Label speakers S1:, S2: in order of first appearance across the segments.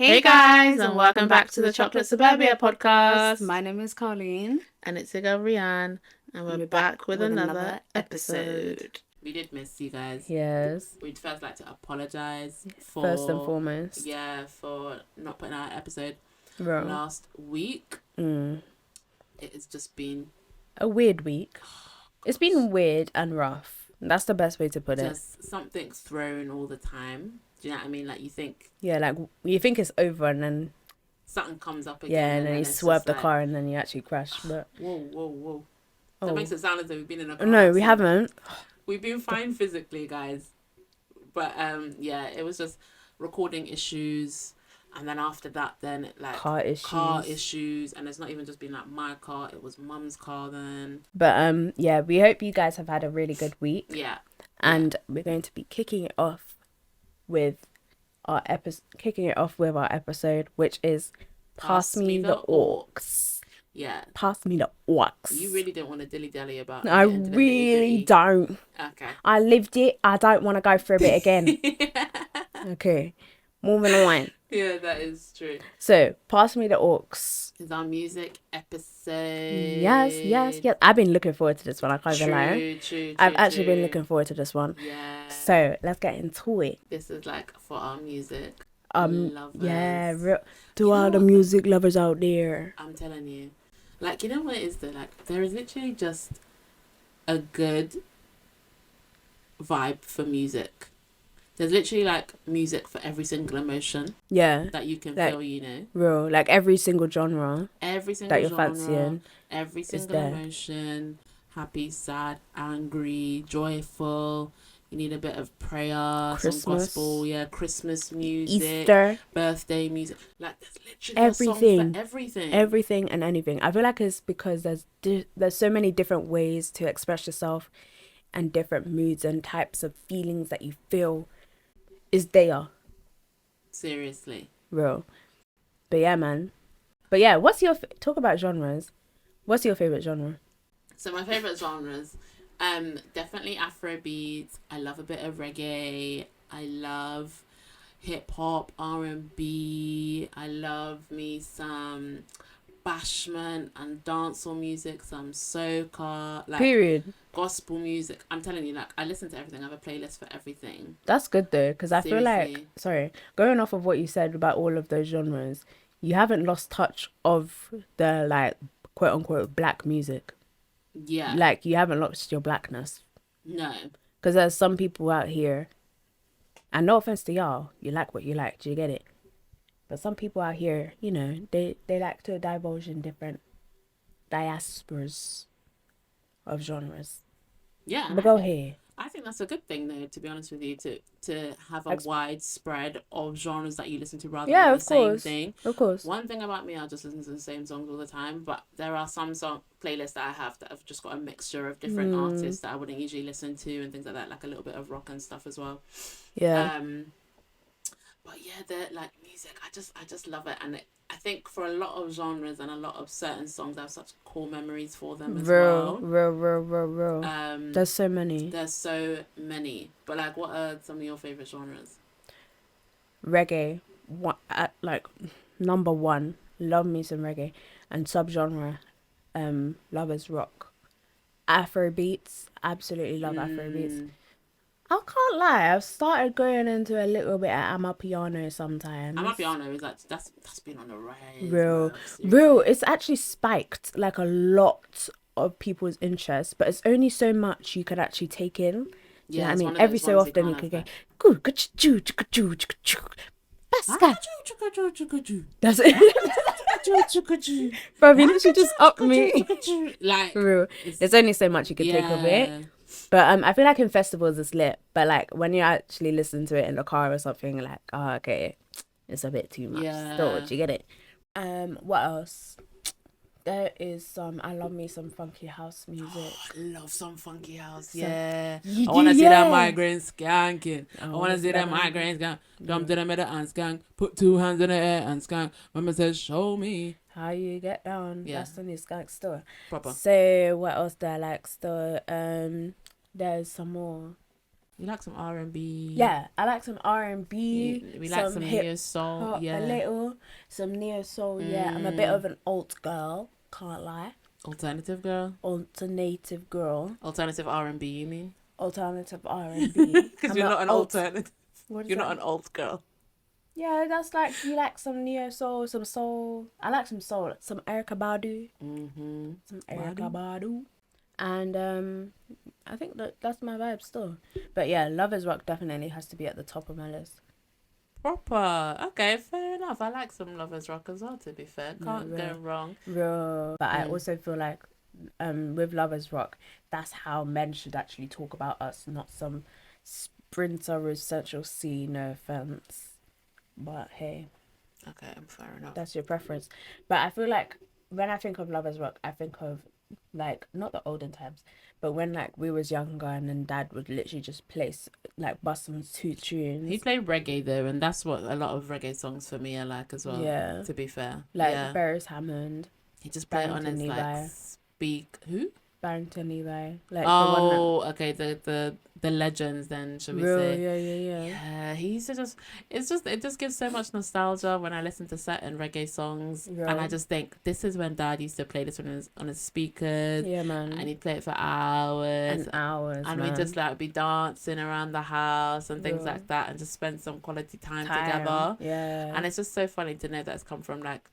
S1: Hey guys, and welcome back to the Chocolate Suburbia podcast.
S2: My name is Colleen.
S1: And it's your girl Rianne, and we're back with another episode.
S3: We did miss you guys.
S2: Yes.
S3: We'd first like to apologise for...
S2: First and foremost.
S3: Yeah, for not putting out an episode
S2: last
S3: week. It has just been...
S2: a weird week. It's been weird and rough. That's the best way to put it.
S3: Just something's thrown all the time. Do you know what I mean? Like, you think...
S2: Yeah, like, you think it's over and then...
S3: something comes up again.
S2: Yeah, and then you swerve the car and then you actually crash. But
S3: Whoa. That makes it sound as though we've been in a car.
S2: No, we haven't.
S3: We've been fine physically, guys. But, yeah, it was just recording issues. And then after that, then, like... car issues. And it's not even just been, like, my car. It was mum's car then.
S2: But, yeah, we hope you guys have had a really good week.
S3: Yeah.
S2: And we're going to be kicking it off with our episode, which is Pass Me the Aux.
S3: Yeah.
S2: Pass me the aux.
S3: You really don't want to dilly-dally about it.
S2: I really don't.
S3: Okay.
S2: I lived it. I don't want to go through it again. Okay. Moving on.
S3: Yeah, that is true.
S2: So, Pass Me the Aux
S3: is our music episode.
S2: Yes. I've been looking forward to this one. I can't even lie.
S3: True.
S2: I've actually been looking forward to this one.
S3: Yeah.
S2: So, let's get into it.
S3: This is like for our music lovers.
S2: Yeah, to all the music lovers out there.
S3: I'm telling you. Like, you know what it is though? Like, there is literally just a good vibe for music. There's literally like music for every single emotion.
S2: Yeah.
S3: That you can
S2: like,
S3: feel, you know.
S2: Real. Like every single genre.
S3: Every single
S2: that you're
S3: genre,
S2: fancying.
S3: every single emotion. Happy, sad, angry, joyful. You need a bit of prayer,
S2: Christmas.
S3: Some gospel, Christmas music,
S2: Easter,
S3: birthday music. Like, there's literally
S2: everything.
S3: a song for everything.
S2: Everything and anything. I feel like it's because there's so many different ways to express yourself and different moods and types of feelings that you feel is there.
S3: Seriously.
S2: Real. But yeah, man. But yeah, talk about genres. What's your favourite genre?
S3: So my favourite genres... definitely Afrobeat. I love a bit of reggae. I love hip hop, R&B. I love me some bashment and dancehall music, some soca, like
S2: period.
S3: Gospel music. I'm telling you, like, I listen to everything. I have a playlist for everything.
S2: That's good though, because I feel like, going off of what you said about all of those genres, you haven't lost touch of the like quote unquote black music.
S3: Yeah.
S2: Like, you haven't lost your blackness.
S3: No.
S2: Because there's some people out here, and no offense to y'all, you like what you like, do you get it? But some people out here, you know, they like to divulge in different diasporas of genres.
S3: Yeah.
S2: But go ahead.
S3: I think that's a good thing, though, to be honest with you, to have a wide spread of genres that you listen to rather than the same thing.
S2: Of course.
S3: One thing about me, I just listen to the same songs all the time, but there are some playlists that I have that have just got a mixture of different artists that I wouldn't usually listen to and things like that, like a little bit of rock and stuff as well.
S2: Yeah.
S3: But yeah, the like music, I just love it, and I think for a lot of genres and a lot of certain songs, I have such core memories for them as well.
S2: Real. There's so many.
S3: But like, what are some of your favorite genres?
S2: Reggae, like number one. Love me some reggae, and subgenre, lovers rock. Afrobeats, absolutely love Afrobeats. I can't lie, I've started going into a little bit of Amapiano sometimes.
S3: Amapiano is like, that's been on the rise.
S2: Real. It's actually spiked like a lot of people's interest, but it's only so much you could actually take in. Yeah, I mean, every so often you could go, that's it. Bro, you literally just up me.
S3: Like,
S2: for real. There's only so much you could take of it. But I feel like in festivals it's lit. But like when you actually listen to it in the car or something, like, oh, okay, it's a bit too much. Still, do you get it? What else? There is I love me some funky house music. Oh,
S3: I love some funky house. Yeah.
S2: I
S3: want to see that migraine skanking. I want to see that migraine skank. Jump to the middle and skank. Put 2 hands in the air and skank. Mama says, show me
S2: how you get down.
S3: Yeah.
S2: That's the new skank store.
S3: Proper.
S2: So what else do I like still? There's some more.
S3: You like some R&B.
S2: Yeah, I like some R&B.
S3: We like some
S2: hip
S3: neo soul.
S2: hop,
S3: Yeah.
S2: a little. Some neo soul, yeah. I'm a bit of an alt girl, can't lie.
S3: Alternative girl.
S2: Alternative girl.
S3: Alternative R&B, you mean?
S2: Alternative R&B.
S3: Because you're not an alternative.
S2: What is
S3: You're
S2: that?
S3: not an alt girl.
S2: Yeah, that's like, you like some neo soul, some soul. I like some soul. Some Erykah Badu.
S3: Mm-hmm.
S2: Some Erykah Badu. And I think that's my vibe still. But yeah, Lovers Rock definitely has to be at the top of my list.
S3: Proper. Okay, fair enough. I like some Lovers Rock as well, to be fair. Can't go wrong.
S2: Real. But I also feel like with Lovers Rock, that's how men should actually talk about us, not some sprinter with Central C, no offense. But hey.
S3: Okay, fair enough.
S2: That's your preference. But I feel like when I think of Lovers Rock, I think of like not the olden times, but when like we was younger and then Dad would literally just place like bust some two tunes.
S3: He played reggae though, and that's what a lot of reggae songs for me are like as well.
S2: Yeah.
S3: To be fair,
S2: like Beres Hammond.
S3: He just played on his
S2: Levi.
S3: like speak who.
S2: Barrington Levi. Like
S3: okay, the legends then, should we
S2: real,
S3: say?
S2: Yeah.
S3: Yeah, he used to it just gives so much nostalgia when I listen to certain reggae songs,
S2: Real.
S3: and I just think this is when Dad used to play this on his speakers.
S2: Yeah, man.
S3: And he'd play it for hours
S2: and
S3: we'd just like be dancing around the house and things like that, and just spend some quality time together.
S2: Yeah.
S3: And it's just so funny to know that it's come from like,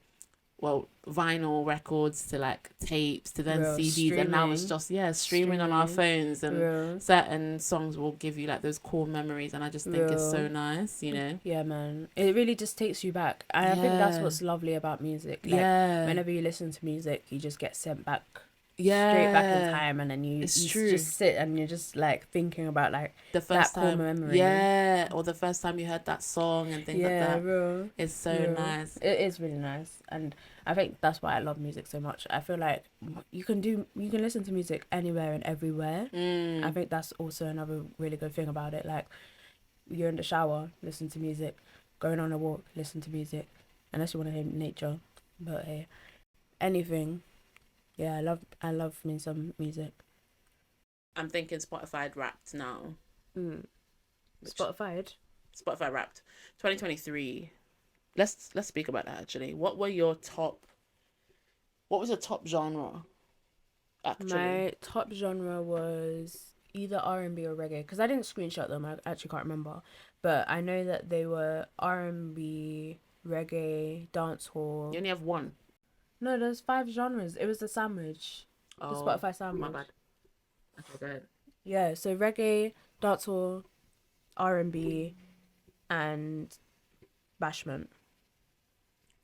S3: well, vinyl records to like tapes to then CDs, and now it's just streaming on our phones, and certain songs will give you like those core memories, and I just think it's so nice, you know.
S2: Yeah, man, it really just takes you back, and I think that's what's lovely about music. Like, whenever you listen to music, you just get sent back straight back in time, and then you just sit and you're just like thinking about like
S3: the first
S2: that
S3: time,
S2: memory.
S3: or the first time you heard that song and things like that.
S2: Real.
S3: It's so nice.
S2: It is really nice, and I think that's why I love music so much. I feel like you can listen to music anywhere and everywhere. I think that's also another really good thing about it. Like, you're in the shower, listen to music. Going on a walk, listen to music. Unless you want to hear nature, but hey, anything. Yeah, I love me some music.
S3: I'm thinking Spotify Wrapped now.
S2: Spotify
S3: Wrapped 2023. Let's speak about that actually. What was your top genre? Actually,
S2: my top genre was either R&B or reggae, because I didn't screenshot them. I actually can't remember, but I know that they were R&B, reggae, dancehall.
S3: You only have one.
S2: No, there's 5 genres. It was the sandwich. The Spotify sandwich.
S3: My bad. Okay, go ahead.
S2: Yeah, so reggae, dancehall, R&B, and bashment.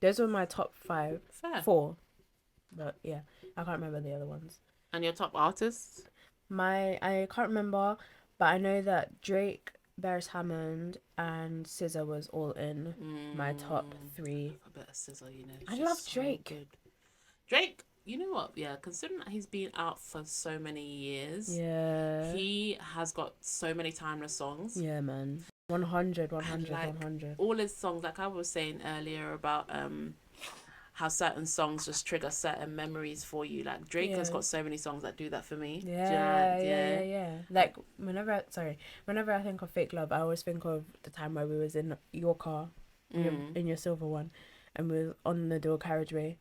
S2: Those were my top 5.
S3: Fair.
S2: 4. But yeah, I can't remember the other ones.
S3: And your top artists?
S2: I can't remember, but I know that Drake, Beres Hammond, and SZA was all in my top 3.
S3: A bit of SZA, you know.
S2: I love Drake.
S3: Good. Drake, you know what? Yeah, considering that he's been out for so many years, he has got so many timeless songs.
S2: Yeah, man. 100.
S3: All his songs, like I was saying earlier about how certain songs just trigger certain memories for you. Like Drake has got so many songs that do that for me.
S2: Yeah. Like whenever I think of Fake Love, I always think of the time where we was in your car, in your silver one, and we was on the dual carriageway,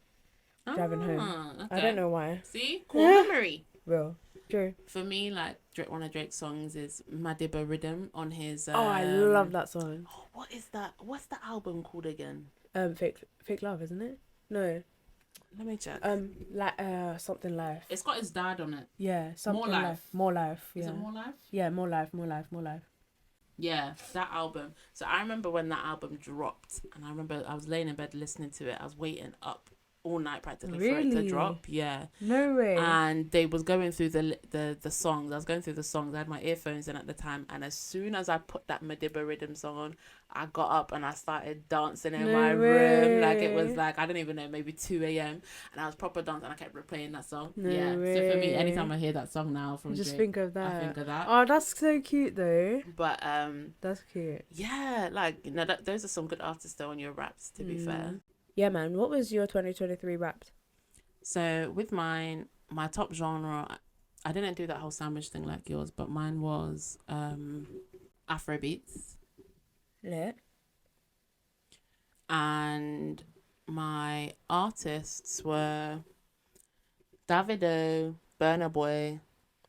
S2: driving home. Okay. I don't know why.
S3: See, cool memory.
S2: Real. True.
S3: For me, like one of Drake's songs is Madiba Rhythm on his.
S2: I love that song.
S3: Oh, what is that? What's the album called again?
S2: Fake Love, isn't it? No.
S3: Let me check.
S2: Something Life.
S3: It's got his dad on it.
S2: Yeah, something More Life. Yeah.
S3: Is it More Life?
S2: Yeah, More Life.
S3: Yeah, that album. So I remember when that album dropped, and I remember I was laying in bed listening to it. I was waiting up all night practically for it to drop. Yeah.
S2: No way.
S3: And they was going through the songs. I was going through the songs. I had my earphones in at the time, and as soon as I put that Madiba Rhythm song on, I got up and I started dancing in my room. Like it was like, I don't even know, maybe 2 a.m. and I was proper dancing. I kept replaying that song. So for me, anytime I hear that song now from
S2: just
S3: Drake,
S2: think of that.
S3: I think of that.
S2: Oh, that's so cute though.
S3: But
S2: that's cute.
S3: Yeah, like, you know, those are some good artists though on your raps, to be fair.
S2: Yeah, man. What was your 2023 Wrapped?
S3: So with mine, my top genre, I didn't do that whole sandwich thing like yours, but mine was Afrobeats.
S2: Lit.
S3: And my artists were Davido, Burna Boy,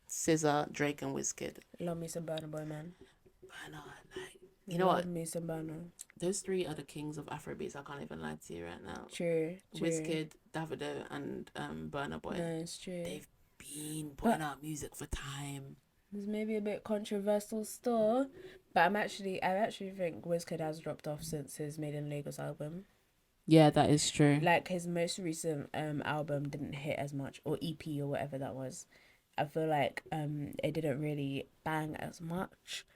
S3: SZA, Drake, and Wizkid.
S2: Love me some Burna Boy, man.
S3: Burna, like, you know
S2: Love
S3: what?
S2: me some Burna.
S3: Those three are the kings of Afrobeats. I can't even lie to you right now.
S2: True.
S3: Wizkid, Davido, and Burna Boy.
S2: No, it's true.
S3: They've been putting out music for time.
S2: It's maybe a bit controversial still, but I actually think Wizkid has dropped off since his Made in Lagos album.
S3: Yeah, that is true.
S2: Like his most recent album didn't hit as much, or EP or whatever that was. I feel like it didn't really bang as much.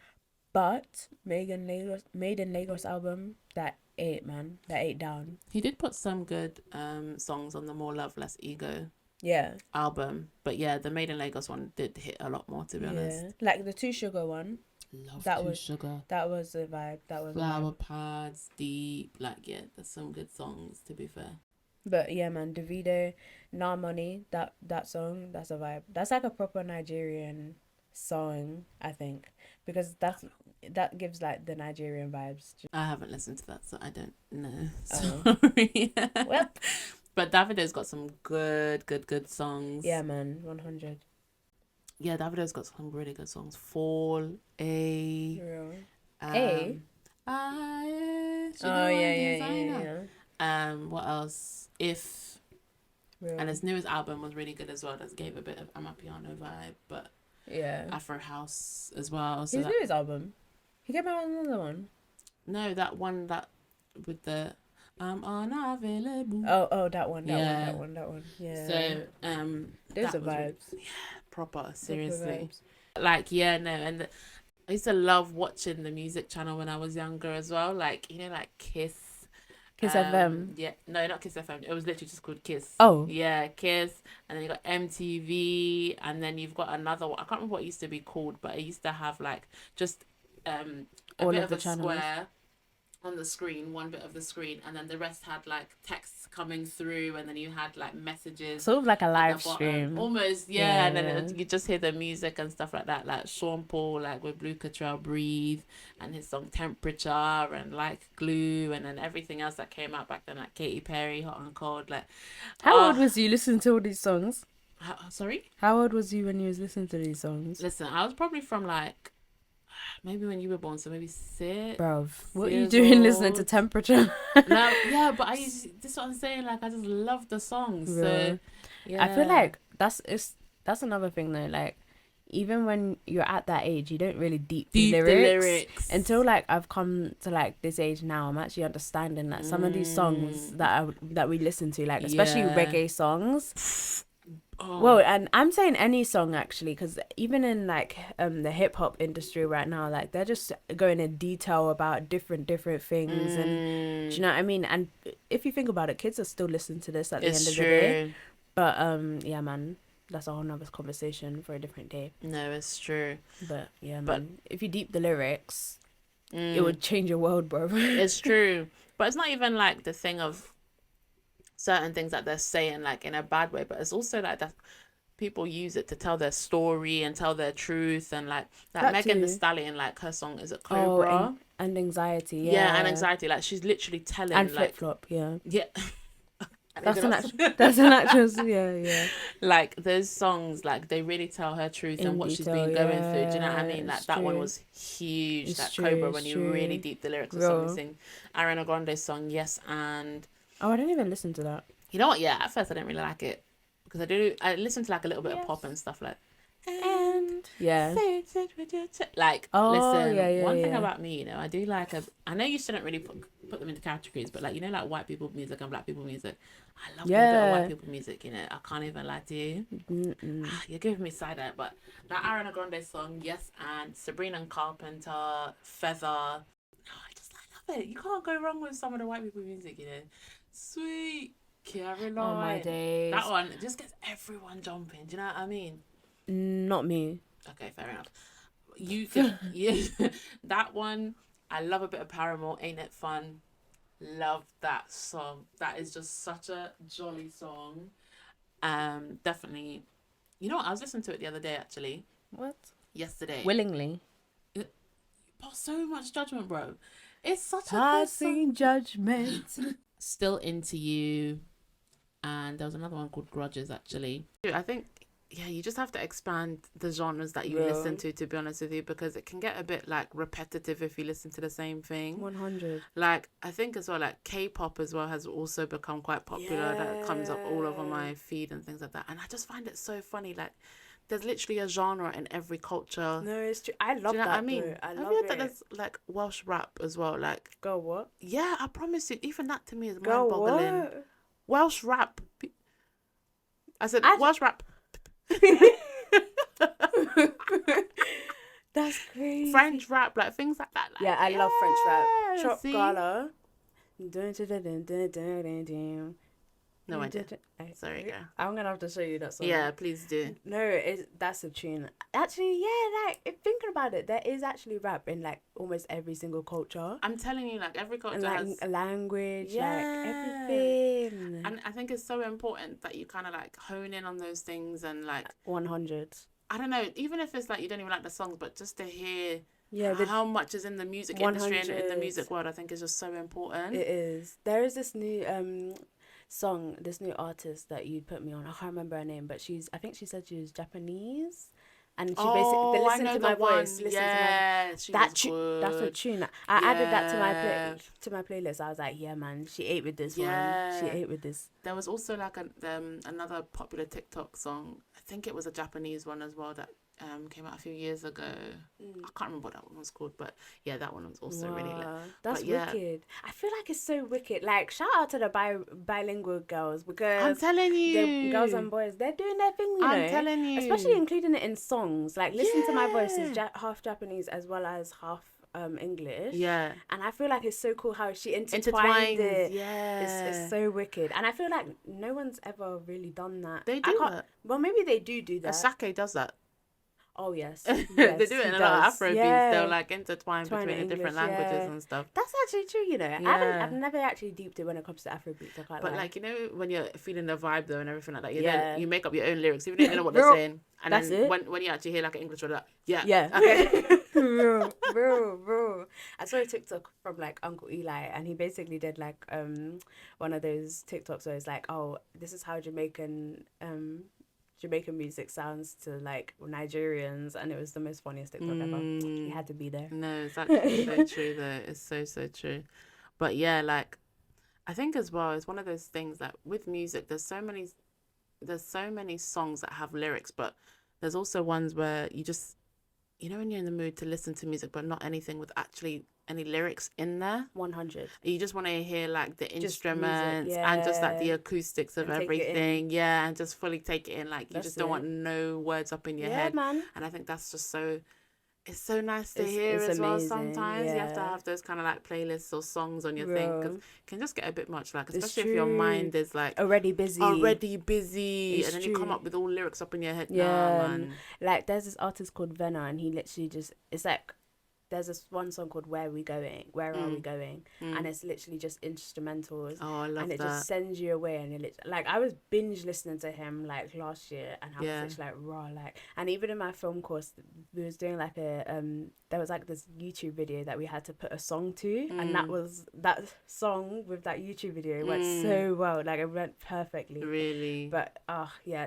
S2: But Made in Lagos album, that ate down.
S3: He did put some good songs on the More Love Less Ego album, but yeah, the Made in Lagos one did hit a lot more, to be honest.
S2: Like the Too Sugar one.
S3: Love
S2: that
S3: Too
S2: was
S3: Sugar.
S2: That was a vibe. That was
S3: Flower Pads, Deep. Like, yeah, there's some good songs, to be fair.
S2: But yeah, man, Davido, Nah Money, that song, that's a vibe. That's like a proper Nigerian song, I think, because that gives like the Nigerian vibes.
S3: I haven't listened to that, so I don't know.
S2: Oh.
S3: Sorry.
S2: Well,
S3: but Davido's got some good songs.
S2: Yeah, man, 100.
S3: Yeah, Davido's got some really good songs. Fall, A.
S2: Real.
S3: A?
S2: Yeah.
S3: What else? If.
S2: Real.
S3: And his newest album was really good as well. That gave a bit of Amapiano vibe, but
S2: yeah,
S3: Afro House as well. So
S2: his newest album, he came out with another one.
S3: No, that one that with the I'm unavailable.
S2: Oh, that one. Yeah.
S3: So
S2: those are vibes.
S3: Proper, seriously. Like, yeah, no, and I used to love watching the music channel when I was younger as well. Like, you know, like Kiss
S2: FM.
S3: Yeah, no, not Kiss FM. It was literally just called Kiss.
S2: Oh.
S3: Yeah, Kiss. And then you got MTV. And then you've got another one. I can't remember what it used to be called, but it used to have like just a
S2: all
S3: bit
S2: of
S3: of
S2: the
S3: a
S2: channels
S3: square on the screen, one bit of the screen, and then the rest had like texts coming through, and then you had like messages,
S2: sort of like a live stream
S3: almost. And then you just hear the music and stuff like that, like Sean Paul, like with Blue Cottrell, Breathe, and his song Temperature, and like Glue, and then everything else that came out back then, like Katy Perry, Hot and Cold. Like,
S2: how old was you listening to all these songs?
S3: Sorry,
S2: how old was you when you was listening to these songs?
S3: Listen, I was probably from like maybe when you were born, so maybe 6.
S2: Bruv, what are you doing listening to Temperature?
S3: No, yeah, but this is what I'm saying. Like, I just love the songs. So, yeah.
S2: I feel like that's another thing though. Like, even when you're at that age, you don't really deep the lyrics until like I've come to like this age now. I'm actually understanding that some of these songs that we listen to, like especially reggae songs. Oh. Well, and I'm saying any song actually, because even in like the hip hop industry right now, like they're just going in detail about different things, and do you know what I mean? And if you think about it, kids are still listening to this at the end of the day. But yeah, man, that's a whole nother conversation for a different day.
S3: No, it's true.
S2: But yeah, man, if you deep the lyrics, it would change your world, bro.
S3: It's true, but it's not even like the thing of certain things that they're saying like in a bad way, but it's also like that people use it to tell their story and tell their truth, and like that Megan Thee Stallion, like her song, is it Cobra?
S2: And Anxiety,
S3: and Anxiety, like she's literally telling,
S2: and
S3: like
S2: Flip Flop, yeah.
S3: That's
S2: an actress, yeah.
S3: Like those songs, like they really tell her truth and what she's been going through. Do you know what I mean? Like that one was huge. That Cobra, when you really deep the lyrics of something. Ariana Grande's song Yes and.
S2: Oh, I didn't even listen to that.
S3: You know what? Yeah, at first I didn't really like it because I listened to like a little bit of pop and stuff like. And like listen, one thing about me, you know, I do like I know you shouldn't really put them into categories, but like, you know, like white people music and black people music, I love a bit of white people music, you know. I can't even lie to you. You're giving me side eye, but that Ariana Grande song Yes and Sabrina and Carpenter, Feather, I love it. You can't go wrong with some of the white people music, you know. Sweet Caroline.
S2: Oh my days.
S3: That one just gets everyone jumping. Do you know what I mean?
S2: Not me.
S3: Okay, fair enough. You can, that one. I love a bit of Paramore. Ain't It Fun? Love that song. That is just such a jolly song. Definitely. You know what? I was listening to it the other day, actually.
S2: What?
S3: Yesterday.
S2: Willingly.
S3: so much judgment, bro. It's such a good
S2: Passing
S3: song.
S2: judgment.
S3: Still Into You, and there was another one called Grudges, actually. I think, yeah, you just have to expand the genres that you listen to be honest with you, because it can get a bit like repetitive if you listen to the same thing.
S2: 100.
S3: Like, I think as well, like K-pop as well has also become quite popular. That comes up all over my feed and things like that, and I just find it so funny. Like, there's literally a genre in every culture.
S2: No, it's true. I love
S3: Do you know
S2: that.
S3: what I mean?
S2: Though. I
S3: have
S2: love
S3: you heard
S2: it.
S3: that there's like Welsh rap as well? Like,
S2: Go what?
S3: yeah, I promise you, even that to me is
S2: Go
S3: mind-boggling.
S2: what?
S3: Welsh rap. I said Welsh rap.
S2: That's crazy.
S3: French rap, like things like that. Like,
S2: yeah, I love French rap. Chop
S3: see?
S2: Gala.
S3: No, I did. Sorry, girl.
S2: I'm gonna have to show you that song.
S3: Yeah, please do.
S2: No, that's a tune. Actually, yeah, like thinking about it, there is actually rap in like almost every single culture.
S3: I'm telling you, like every culture
S2: and, like,
S3: has
S2: a language,
S3: yeah,
S2: like everything.
S3: And I think it's so important that you kind of like hone in on those things and like
S2: 100.
S3: I don't know, even if it's like you don't even like the songs, but just to hear how much is in the music
S2: 100.
S3: industry and in the music world, I think is just so important.
S2: It is. There is this new song, this new artist that you put me on. I can't remember her name, but I think she said she was Japanese. And she basically listen to my voice. Listen to my
S3: good.
S2: That's a tune. I added that to my playlist. I was like, yeah, man, she ate with this one. She ate with this.
S3: There was also like another popular TikTok song. I think it was a Japanese one as well that came out a few years ago. I can't remember what that one was called, but yeah, that one was also really lit.
S2: That's wicked. I feel like it's so wicked. Like, shout out to the bilingual girls, because
S3: I'm telling you,
S2: the girls and boys, they're doing their thing.
S3: I'm telling you,
S2: especially including it in songs. Like, Listen to My Voice is half Japanese as well as half English.
S3: Yeah,
S2: and I feel like it's so cool how she intertwined it.
S3: Yeah,
S2: it's so wicked, and I feel like no one's ever really done that.
S3: They do that.
S2: Well, maybe they do that.
S3: Asake does that.
S2: Oh yes,
S3: they do it in a lot of Afro beats. They'll like intertwine between the different languages and stuff.
S2: That's actually true, you know. I've never actually deeped it when it comes to Afro beats.
S3: But like, you know, when you're feeling the vibe though and everything like that, then you make up your own lyrics, even if you don't know what they're saying. And
S2: that's
S3: then
S2: it.
S3: when you actually hear like an English word, like,
S2: okay. bro. I saw a TikTok from like Uncle Eli, and he basically did like one of those TikToks where it's like, oh, this is how Jamaican music sounds to like Nigerians, and it was the most funniest TikTok ever. He had to be there.
S3: No, it's actually so true though. It's so true. But yeah, like I think as well, it's one of those things that with music, there's so many songs that have lyrics, but there's also ones where you just, you know, when you're in the mood to listen to music, but not anything with actually any lyrics in there.
S2: 100.
S3: You just want to hear like the
S2: Just
S3: instruments
S2: music,
S3: and just like the acoustics of
S2: And take it
S3: everything. Yeah, and just fully take it in. Like you
S2: That's
S3: just don't
S2: it.
S3: want no words up in your head.
S2: man.
S3: And I think that's just so, it's so nice to
S2: It's-
S3: hear
S2: it's
S3: as well.
S2: amazing,
S3: Sometimes you have to
S2: yeah.
S3: have those kind of like playlists or songs on your thing, because it can just get a bit much. Like,
S2: It's
S3: especially if your
S2: true.
S3: mind is like
S2: Already busy.
S3: busy,
S2: It's
S3: and then you come
S2: true.
S3: up with all lyrics up in your head.
S2: Yeah,
S3: Nah, man.
S2: like there's this artist called Venna, and he literally just, it's like, there's this one song called Where Are We Going, and it's literally just instrumentals.
S3: Oh, I love
S2: and it
S3: that.
S2: just sends you away, and like I was binge listening to him like last year, and I was just like raw, like, and even in my film course we was doing like a there was like this YouTube video that we had to put a song to, and that song with that YouTube video went so well, like it went perfectly.
S3: Really.
S2: But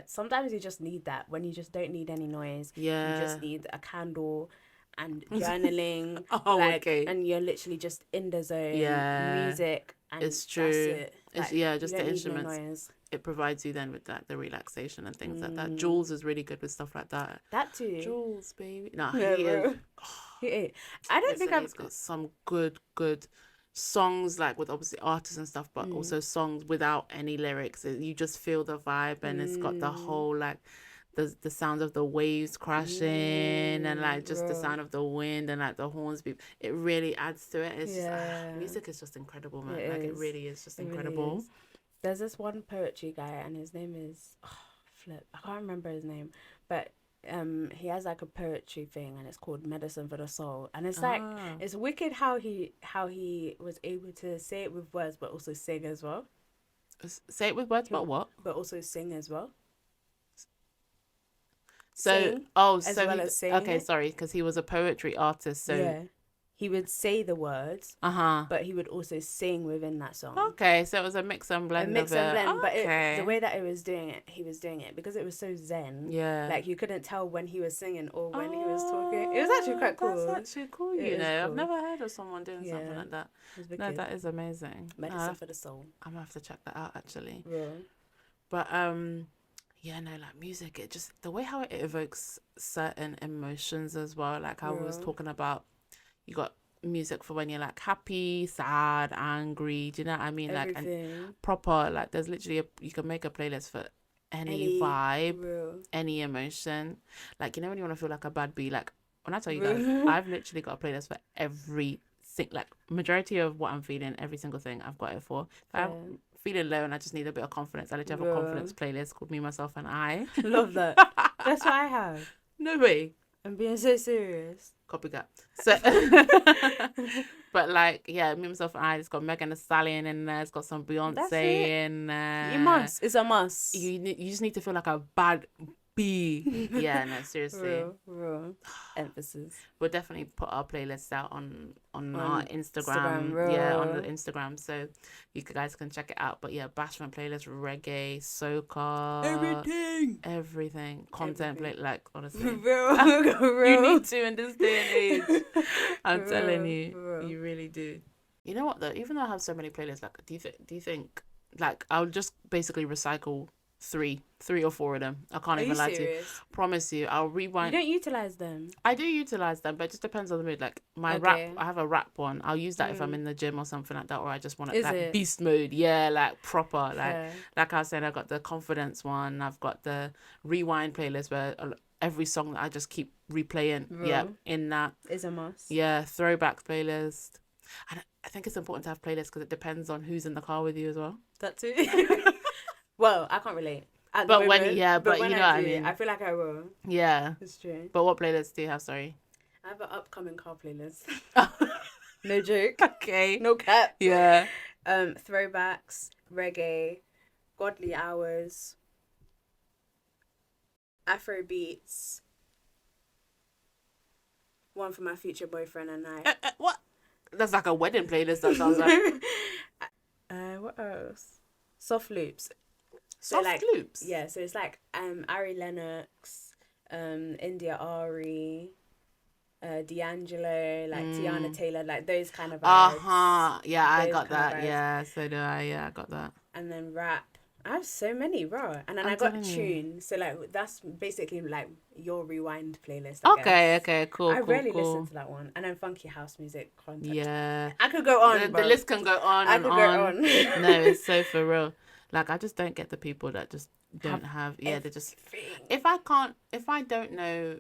S2: sometimes you just need that when you just don't need any noise.
S3: Yeah.
S2: You just need a candle and journaling.
S3: Okay.
S2: And you're literally just in the zone.
S3: Yeah.
S2: Music. And
S3: It's true.
S2: That's it.
S3: It's
S2: Like,
S3: just
S2: you
S3: the
S2: don't need no
S3: instruments.
S2: noise.
S3: It provides you then with that, the relaxation and things like that. Jules is really good with stuff like that.
S2: That too.
S3: Jules, baby. Nah,
S2: Yeah,
S3: he
S2: bro.
S3: is.
S2: He is. I don't think
S3: He's got some good songs, like with obviously artists and stuff, but also songs without any lyrics. You just feel the vibe, and it's got the whole like the sound of the waves crashing and like just the sound of the wind and like the horns beep. It really adds to it. It's just, music is just incredible, man. It really is just incredible.
S2: Really is. There's this one poetry guy, and his name is flip. I can't remember his name, but he has like a poetry thing, and it's called Medicine for the Soul, and it's like it's wicked how he was able to say it with words but also sing as well.
S3: Say it with words, but what?
S2: But also sing as well.
S3: So
S2: Sing,
S3: oh,
S2: as
S3: so
S2: well
S3: he,
S2: as sing
S3: okay,
S2: it.
S3: sorry, because he was a poetry artist. So
S2: he would say the words, but he would also sing within that song.
S3: Okay, so it was a mix and blend.
S2: But the way that he was doing it because it was so zen.
S3: Yeah,
S2: like you couldn't tell when he was singing or when he was talking. It was actually quite cool.
S3: That's actually cool. You know, I've never heard of someone doing something like that. No, that is amazing.
S2: Medicine for the soul.
S3: I'm gonna have to check that out actually.
S2: Yeah.
S3: But yeah, no, like music, it just the way how it evokes certain emotions as well. Like I was talking about, you got music for when you're like happy, sad, angry. Do you know what I mean?
S2: Everything.
S3: Like and proper. Like there's literally you can make a playlist for any vibe, any emotion. Like you know when you want to feel like a bad bee. Like when I tell you guys, I've literally got a playlist for every like majority of what I'm feeling, every single thing I've got it for. I'm feeling low and I just need a bit of confidence. I literally have a confidence playlist called Me, Myself and I.
S2: Love that. That's what I have.
S3: No way.
S2: I'm being so serious.
S3: Copycat. So, but like, yeah, Me, Myself and I. It's got Megan Thee Stallion in there. It's got some Beyonce in there.
S2: You must. It's a must.
S3: You just need to feel like a bad bee. Yeah, no, seriously.
S2: Real. Emphasis.
S3: We'll definitely put our playlists out on our Instagram. Yeah, on the Instagram. So you guys can check it out. But yeah, bashment playlist, reggae, soca. Everything. Content play, like, honestly. Real. You need to in this day and age. I'm telling you. You really do. You know what though? Even though I have so many playlists, like, do you think, like, I'll just basically recycle three or four of them. I can't even lie to you. Promise you, I'll rewind.
S2: You don't utilize them.
S3: I do utilize them, but it just depends on the mood. Like my rap, I have a rap one. I'll use that if I'm in the gym or something like that, or I just want it like beast mode. Yeah, like proper. Like I was saying, I got the confidence one. I've got the rewind playlist where every song that I just keep replaying. Yeah, in that
S2: is a must.
S3: Yeah, throwback playlist. And I think it's important to have playlists because it depends on who's in the car with you as well.
S2: That too. Well, I can't relate.
S3: But when you know what I mean.
S2: I feel like I will.
S3: Yeah.
S2: It's true.
S3: But what playlist do you have, sorry?
S2: I have an upcoming car playlist. No joke.
S3: Okay.
S2: No cap.
S3: Yeah.
S2: Throwbacks, reggae, godly hours, Afro beats, one for my future boyfriend and I.
S3: What? That's like a wedding playlist, that sounds like.
S2: What else? Soft loops.
S3: Soft loops?
S2: Yeah, so it's like Ari Lennox, Indiah Ari, D'Angelo, like Tiana Taylor, like those kind of vibes.
S3: Yeah, I got that. Yeah, so do I. Yeah, I got that.
S2: And then rap. I have so many, bro. And then I got tunes. So like that's basically like your rewind playlist. I guess.
S3: Cool.
S2: I rarely listen to that one. And then funky house music content.
S3: Yeah.
S2: I could go on.
S3: The list can go on and on.
S2: Go on.
S3: No, it's so for real. Like I just don't get the people that just don't have they just if I don't know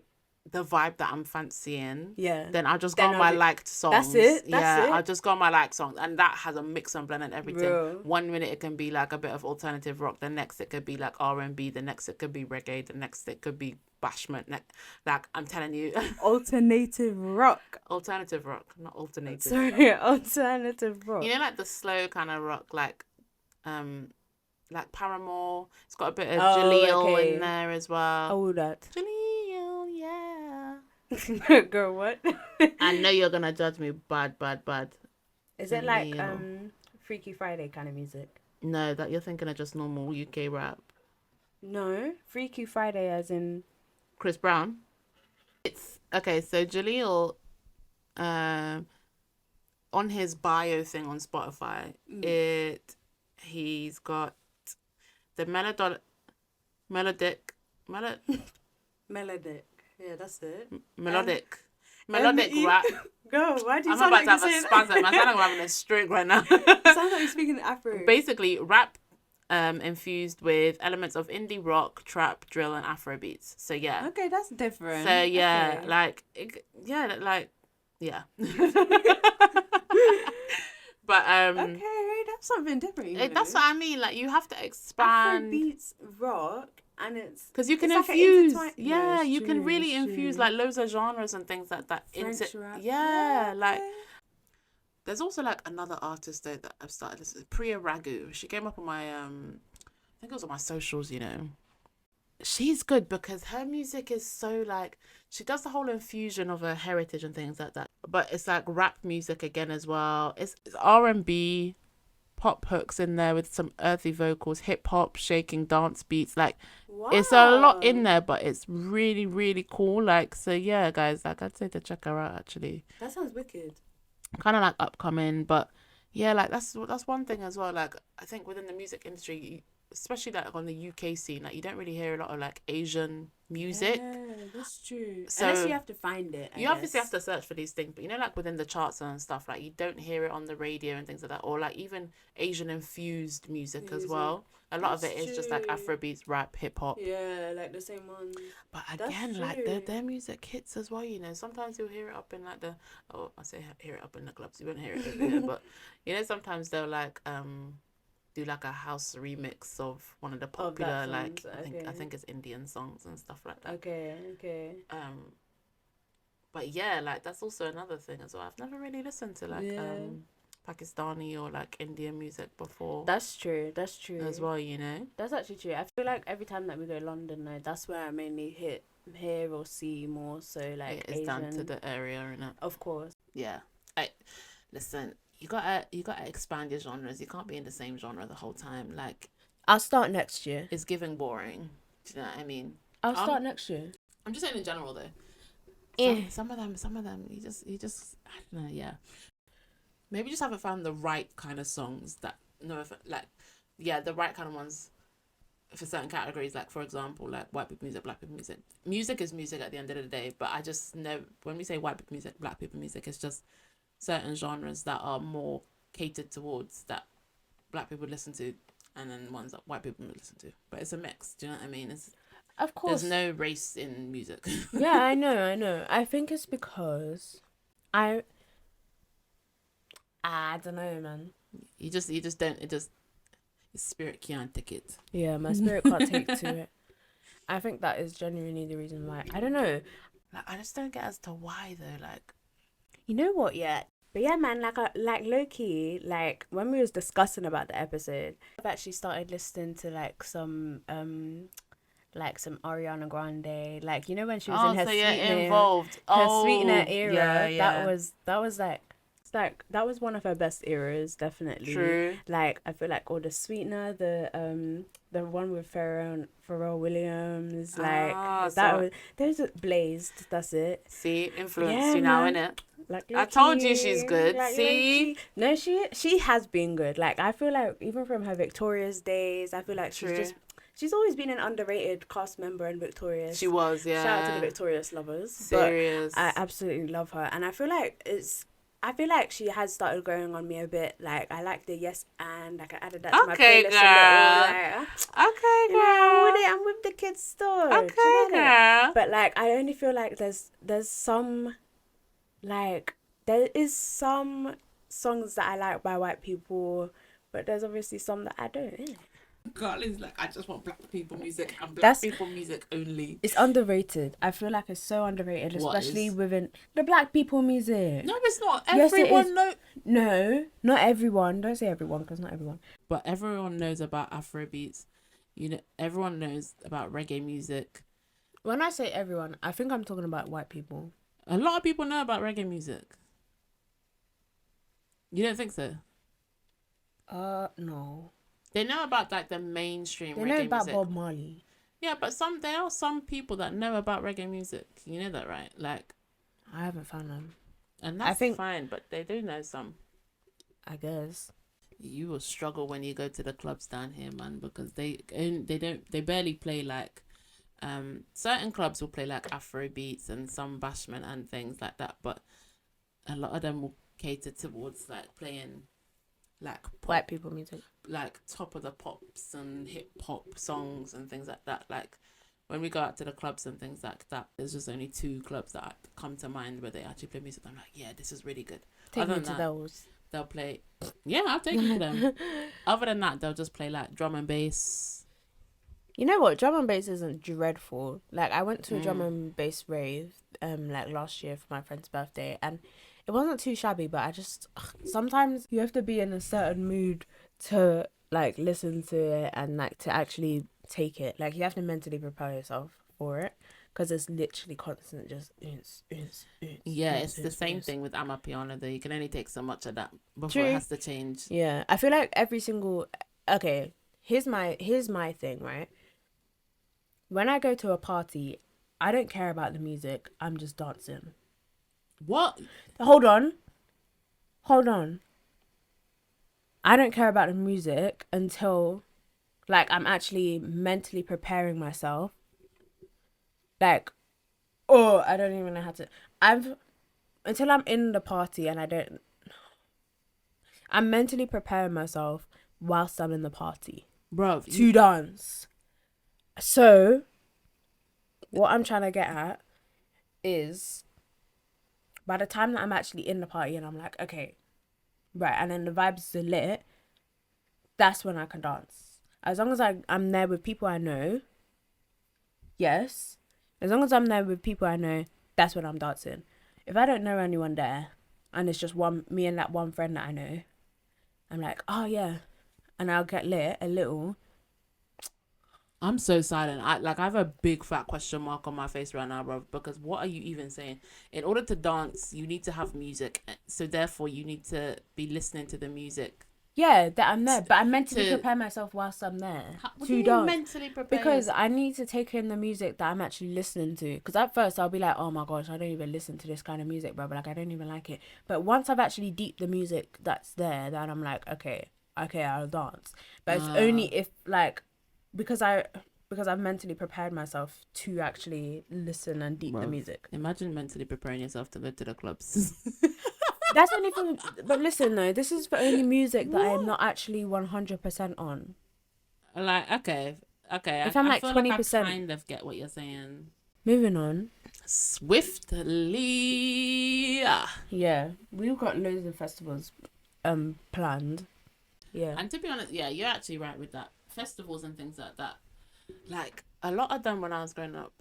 S3: the vibe that I'm fancying, then I'll just go on my liked songs.
S2: That's it.
S3: I'll just go on my liked songs, and that has a mix and blend and everything.
S2: Real.
S3: 1 minute it can be like a bit of alternative rock, the next it could be like R&B, the next it could be reggae, the next it could be bashment. Like I'm telling you,
S2: alternative rock,
S3: not alternative.
S2: Sorry, alternative rock.
S3: You know, like the slow kind of rock, like Paramore. It's got a bit of Jaleel in there as well.
S2: Oh, that.
S3: Jaleel, yeah.
S2: Girl, what?
S3: I know you're gonna judge me bad.
S2: Is it like Freaky Friday kind of music?
S3: No, that you're thinking of just normal UK rap.
S2: No, Freaky Friday as in
S3: Chris Brown. It's okay, so Jaleel on his bio thing on Spotify, he's got the melodic.
S2: Yeah, that's it.
S3: Melodic rap.
S2: Go. Why do you
S3: I'm
S2: sound
S3: about
S2: like
S3: to have a spasm. I sound like I'm having a stroke right now.
S2: It sounds like you're speaking Afro.
S3: Basically, rap infused with elements of indie rock, trap, drill, and Afro beats. So yeah.
S2: Okay, that's different.
S3: So yeah,
S2: okay.
S3: But
S2: okay, that's something different.
S3: That's what I mean. Like you have to expand.
S2: Afro beats rock, and it's
S3: because you can infuse. You can really infuse like loads of genres and things like that.
S2: French rap.
S3: Yeah, like. There's also like another artist though that I've started listening to, Priya Ragu. She came up on my I think it was on my socials, you know. she's good because her music is so like, she does the whole infusion of her heritage and things like that, but it's like rap music again as well. It's R&B, pop hooks in there with some earthy vocals, hip hop, shaking dance beats. Like, it's a lot in there, but it's really, really cool. Like, so yeah, guys, like, I'd say to check her out, actually.
S2: That sounds wicked.
S3: Kind of like upcoming, but yeah, like that's one thing as well. Like, I think within the music industry, especially like on the UK scene, like you don't really hear a lot of like Asian music.
S2: Yeah, that's true.
S3: So
S2: unless you have to find it,
S3: you obviously have to search for these things, but you know, like within the charts and stuff, like you don't hear it on the radio and things like that, or like even Asian infused music as well. A lot of it is just like Afrobeats, rap, hip hop.
S2: Yeah, like the same ones.
S3: But again, like their music hits as well. You know, sometimes you'll hear it up in like I say hear it up in the clubs. You won't hear it over here, but you know, sometimes they'll like do like a house remix of one of the popular like I think it's Indian songs and stuff like that.
S2: Okay.
S3: But yeah, like that's also another thing as well. I've never really listened to like Pakistani or like Indian music before.
S2: That's true
S3: as well, you know.
S2: That's actually true. I feel like every time that we go to London, though, that's where I mainly hear or see more. So like
S3: it's down to the area, innit?
S2: Of course.
S3: Yeah. Listen, you gotta expand your genres. You can't be in the same genre the whole time. Like,
S2: I'll start next year.
S3: It's giving boring. Do you know what I mean?
S2: I'll start next year.
S3: I'm just saying in general though. Some of them you just I don't know, yeah. Maybe just haven't found the right kind of songs that the right kind of ones for certain categories. Like, for example, like white people music, black people music. Music is music at the end of the day, but I just know when we say white people music, black people music, it's just certain genres that are more catered towards that black people listen to, and then ones that white people listen to. But it's a mix. Do you know what I mean?
S2: Of course.
S3: There's no race in music.
S2: Yeah, I know. I think it's because I don't know, man.
S3: You just don't. Your spirit can't take it.
S2: Yeah, my spirit can't take to it. I think that is genuinely the reason why. I don't know.
S3: Like, I just don't get as to why though. Like,
S2: you know what? Yeah, but yeah, man. Like low key. Like when we was discussing about the episode, I've actually started listening to like some Ariana Grande. Like, you know when she was in her Sweetener era. Yeah. That was that was one of her best eras, definitely.
S3: True.
S2: Like, I feel like all the Sweetener, the one with Pharrell Williams, those are Blazed. That's it.
S3: See, influenced you now, innit?
S2: Like,
S3: I told you she's good. Like, see,
S2: no, she has been good. Like, I feel like even from her Victorious days, I feel like she's always been an underrated cast member in Victorious.
S3: She was, yeah.
S2: Shout out to the Victorious lovers.
S3: Serious.
S2: But I absolutely love her, and I feel like she has started growing on me a bit. Like, I like the Yes and like I added that to my playlist a little.
S3: Okay, girl.
S2: I'm with the kids store.
S3: Okay, girl.
S2: But like, I only feel like there's some, like, there is some songs that I like by white people, but there's obviously some that I don't. Innit?
S3: Carly's like, I just want black people music and black people music only.
S2: It's underrated. I feel like it's so underrated, especially within the black people music.
S3: No, it's not. Everyone knows.
S2: No, not everyone. Don't say everyone, because not everyone.
S3: But everyone knows about Afrobeats. You know, everyone knows about reggae music.
S2: When I say everyone, I think I'm talking about white people.
S3: A lot of people know about reggae music. You don't think so?
S2: No.
S3: They know about like the mainstream reggae music.
S2: They know about Bob Marley.
S3: Yeah, but there are some people that know about reggae music. You know that, right? Like,
S2: I haven't found them.
S3: And that's fine, but they do know some.
S2: I guess.
S3: You will struggle when you go to the clubs down here, man, because they barely play like certain clubs will play like Afro beats and some bashment and things like that, but a lot of them will cater towards like playing like
S2: white people music,
S3: like top of the pops and hip hop songs and things like that. Like when we go out to the clubs and things like that, there's just only 2 clubs that come to mind where they actually play music. I'm like, yeah, this is really good.
S2: Take me to those.
S3: They'll play, yeah, I'll take you to them. Other than that, they'll just play like drum and bass.
S2: You know what? Drum and bass isn't dreadful. Like, I went to a drum and bass rave like last year for my friend's birthday, and it wasn't too shabby, but I just sometimes you have to be in a certain mood to like listen to it and like to actually take it. Like, you have to mentally prepare yourself for it. Because it's literally constant, just
S3: yeah, it's the same thing with Amapiano though. You can only take so much of that before
S2: True.
S3: it has to change.
S2: Yeah, I feel like every single... Okay, here's my thing, right? When I go to a party, I don't care about the music. I'm just dancing.
S3: What?
S2: Hold on. I don't care about the music until, like, I'm actually mentally preparing myself. Like, I don't even know how to... Until I'm in the party and I'm mentally preparing myself whilst I'm in the party.
S3: Bro.
S2: To dance. So, what I'm trying to get at is, by the time that I'm actually in the party and I'm like, okay, right, and then the vibes are lit, that's when I can dance. As long as I'm there with people I know, yes. As long as I'm there with people I know, that's when I'm dancing. If I don't know anyone there, and it's just me and that one friend that I know, I'm like, oh yeah, and I'll get lit a little.
S3: I'm so silent. I have a big fat question mark on my face right now, bro. Because what are you even saying? In order to dance, you need to have music. So therefore, you need to be listening to the music.
S2: Yeah, that I'm there, but I mentally prepare myself whilst I'm there to dance.
S3: Mentally prepare?
S2: Because I need to take in the music that I'm actually listening to. Because at first I'll be like, oh my gosh, I don't even listen to this kind of music, bro. But like, I don't even like it. But once I've actually deeped the music that's there, then I'm like, okay, I'll dance. But it's only if like, because I've mentally prepared myself to actually listen and deep the music.
S3: Imagine mentally preparing yourself to go to the clubs.
S2: That's only for... But listen, though, this is for only music that I'm not actually 100% on.
S3: Like, okay.
S2: If I'm like 20%.
S3: Like I kind of get what you're saying.
S2: Moving on.
S3: Swiftly.
S2: Yeah, we've got loads of festivals planned. Yeah.
S3: And to be honest, yeah, you're actually right with that. Festivals and things like that. Like, a lot of them when I was growing up,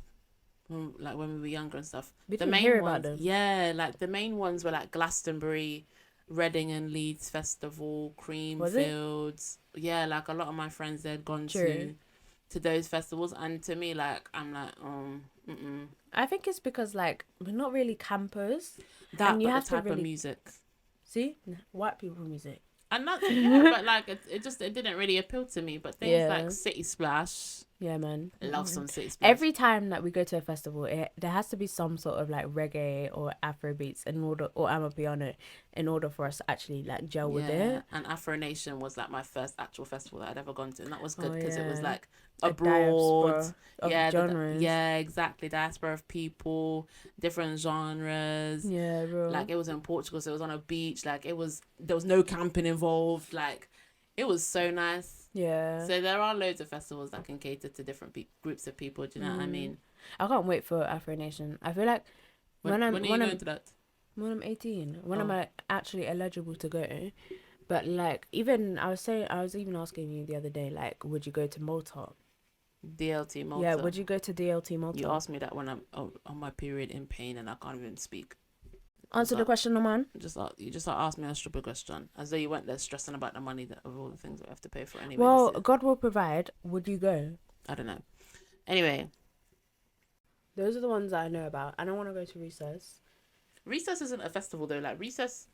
S3: like when we were younger and stuff.
S2: We didn't hear about them.
S3: Yeah, like the main ones were like Glastonbury, Reading and Leeds Festival, Creamfields. Yeah, like a lot of my friends they'd gone to those festivals, and to me, like I'm like,
S2: I think it's because like we're not really campers.
S3: And you have the type of music.
S2: See, white people music.
S3: And that's but like it didn't really appeal to me. But things like City Splash.
S2: Yeah, man.
S3: I love some City Splash.
S2: Every time that we go to a festival, there has to be some sort of like reggae or Afro beats or Amapiano in order for us to actually like gel with it.
S3: And Afro Nation was like my first actual festival that I'd ever gone to, and that was good because it was like abroad.
S2: Genres.
S3: Exactly. Diaspora of people, different genres.
S2: Yeah, bro.
S3: Like it was in Portugal, so it was on a beach. Like there was no camping involved. Like it was so nice.
S2: Yeah.
S3: So there are loads of festivals that can cater to different groups of people. Do you know what I mean?
S2: I can't wait for Afro Nation. I feel like when I'm
S3: going to that?
S2: When I'm 18, when I'm actually eligible to go. But like I was even asking you the other day, like, would you go to Malta?
S3: DLT Malta.
S2: Yeah, would you go to DLT Malta?
S3: You asked me that when I'm on my period in pain and I can't even speak.
S2: Answer the question, no man.
S3: You just asked me a stupid question, as though you went there stressing about the money of all the things that we have to pay for anyway.
S2: Well, God will provide. Would you go?
S3: I don't know. Anyway,
S2: those are the ones that I know about. I don't want to go to Recess.
S3: Recess isn't a festival though. Like Recess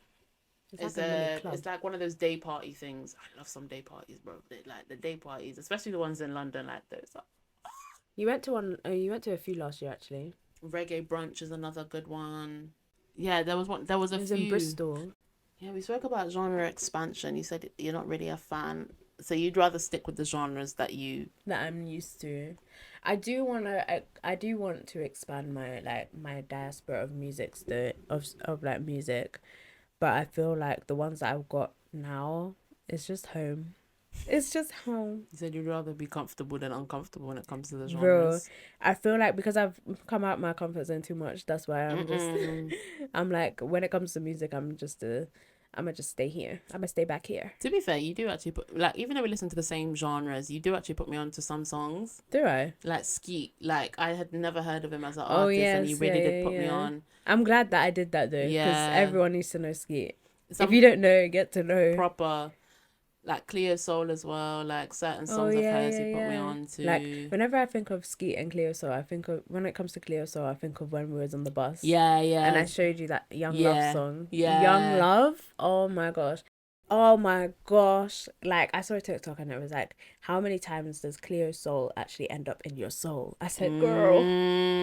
S3: is it's like one of those day party things. I love some day parties, bro. Like the day parties, especially the ones in London, like those.
S2: You went to one. You went to a few last year, actually.
S3: Reggae brunch is another good one. Yeah, there was one. There was a few
S2: in Bristol.
S3: Yeah, we spoke about genre expansion. You said you're not really a fan, so you'd rather stick with the genres that
S2: I'm used to. I do want to expand my diaspora of music, of music, but I feel like the ones that I've got now is just home. It's just home.
S3: You said you'd rather be comfortable than uncomfortable when it comes to the genres.
S2: Bro, I feel like because I've come out my comfort zone too much, that's why I'm like, when it comes to music, I'm gonna just stay here. I'm gonna stay back here.
S3: To be fair, you do actually put, like, even though we listen to the same genres, you do actually put me on to some songs.
S2: Do I?
S3: Like Skeete, like I had never heard of him as an artist, and you really did put me on.
S2: I'm glad that I did that though, because everyone needs to know Skeete.
S3: If
S2: you don't know, get to know.
S3: Proper. like Cleo Soul as well. Like certain songs of hers you put me on to.
S2: Like whenever I think of Skeete and Cleo Soul, I think of, when it comes to Cleo Soul, I think of when we was on the bus.
S3: Yeah.
S2: And I showed you that Young Love song.
S3: Yeah.
S2: Young Love. Oh my gosh. Oh my gosh. Like, I saw a TikTok and it was like, how many times does Cleo Soul actually end up in your soul? I said, girl.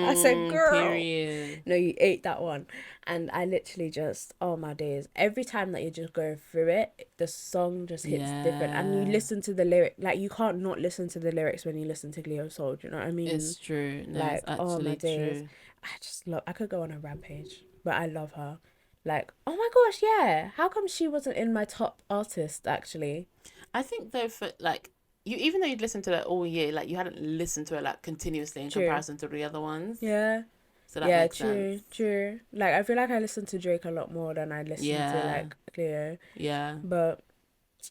S2: I said, girl.
S3: Period.
S2: No, you ate that one. And I literally just, oh my days. Every time that you're just going through it, the song just hits different. And you listen to the lyric. Like, you can't not listen to the lyrics when you listen to Cleo Soul. Do you know what I mean?
S3: It's true. No,
S2: like,
S3: it's actually
S2: oh my days.
S3: true.
S2: I just love, I could go on a rampage. But I love her. Like, oh my gosh, yeah. How come she wasn't in my top artist, actually?
S3: I think, though, for, like, you, even though you'd listened to it all year, like, you hadn't listened to it, like, continuously in comparison to the other ones.
S2: Yeah.
S3: So that makes sense.
S2: True. Like, I feel like I listen to Drake a lot more than I listen to, like, Cleo.
S3: Yeah.
S2: But,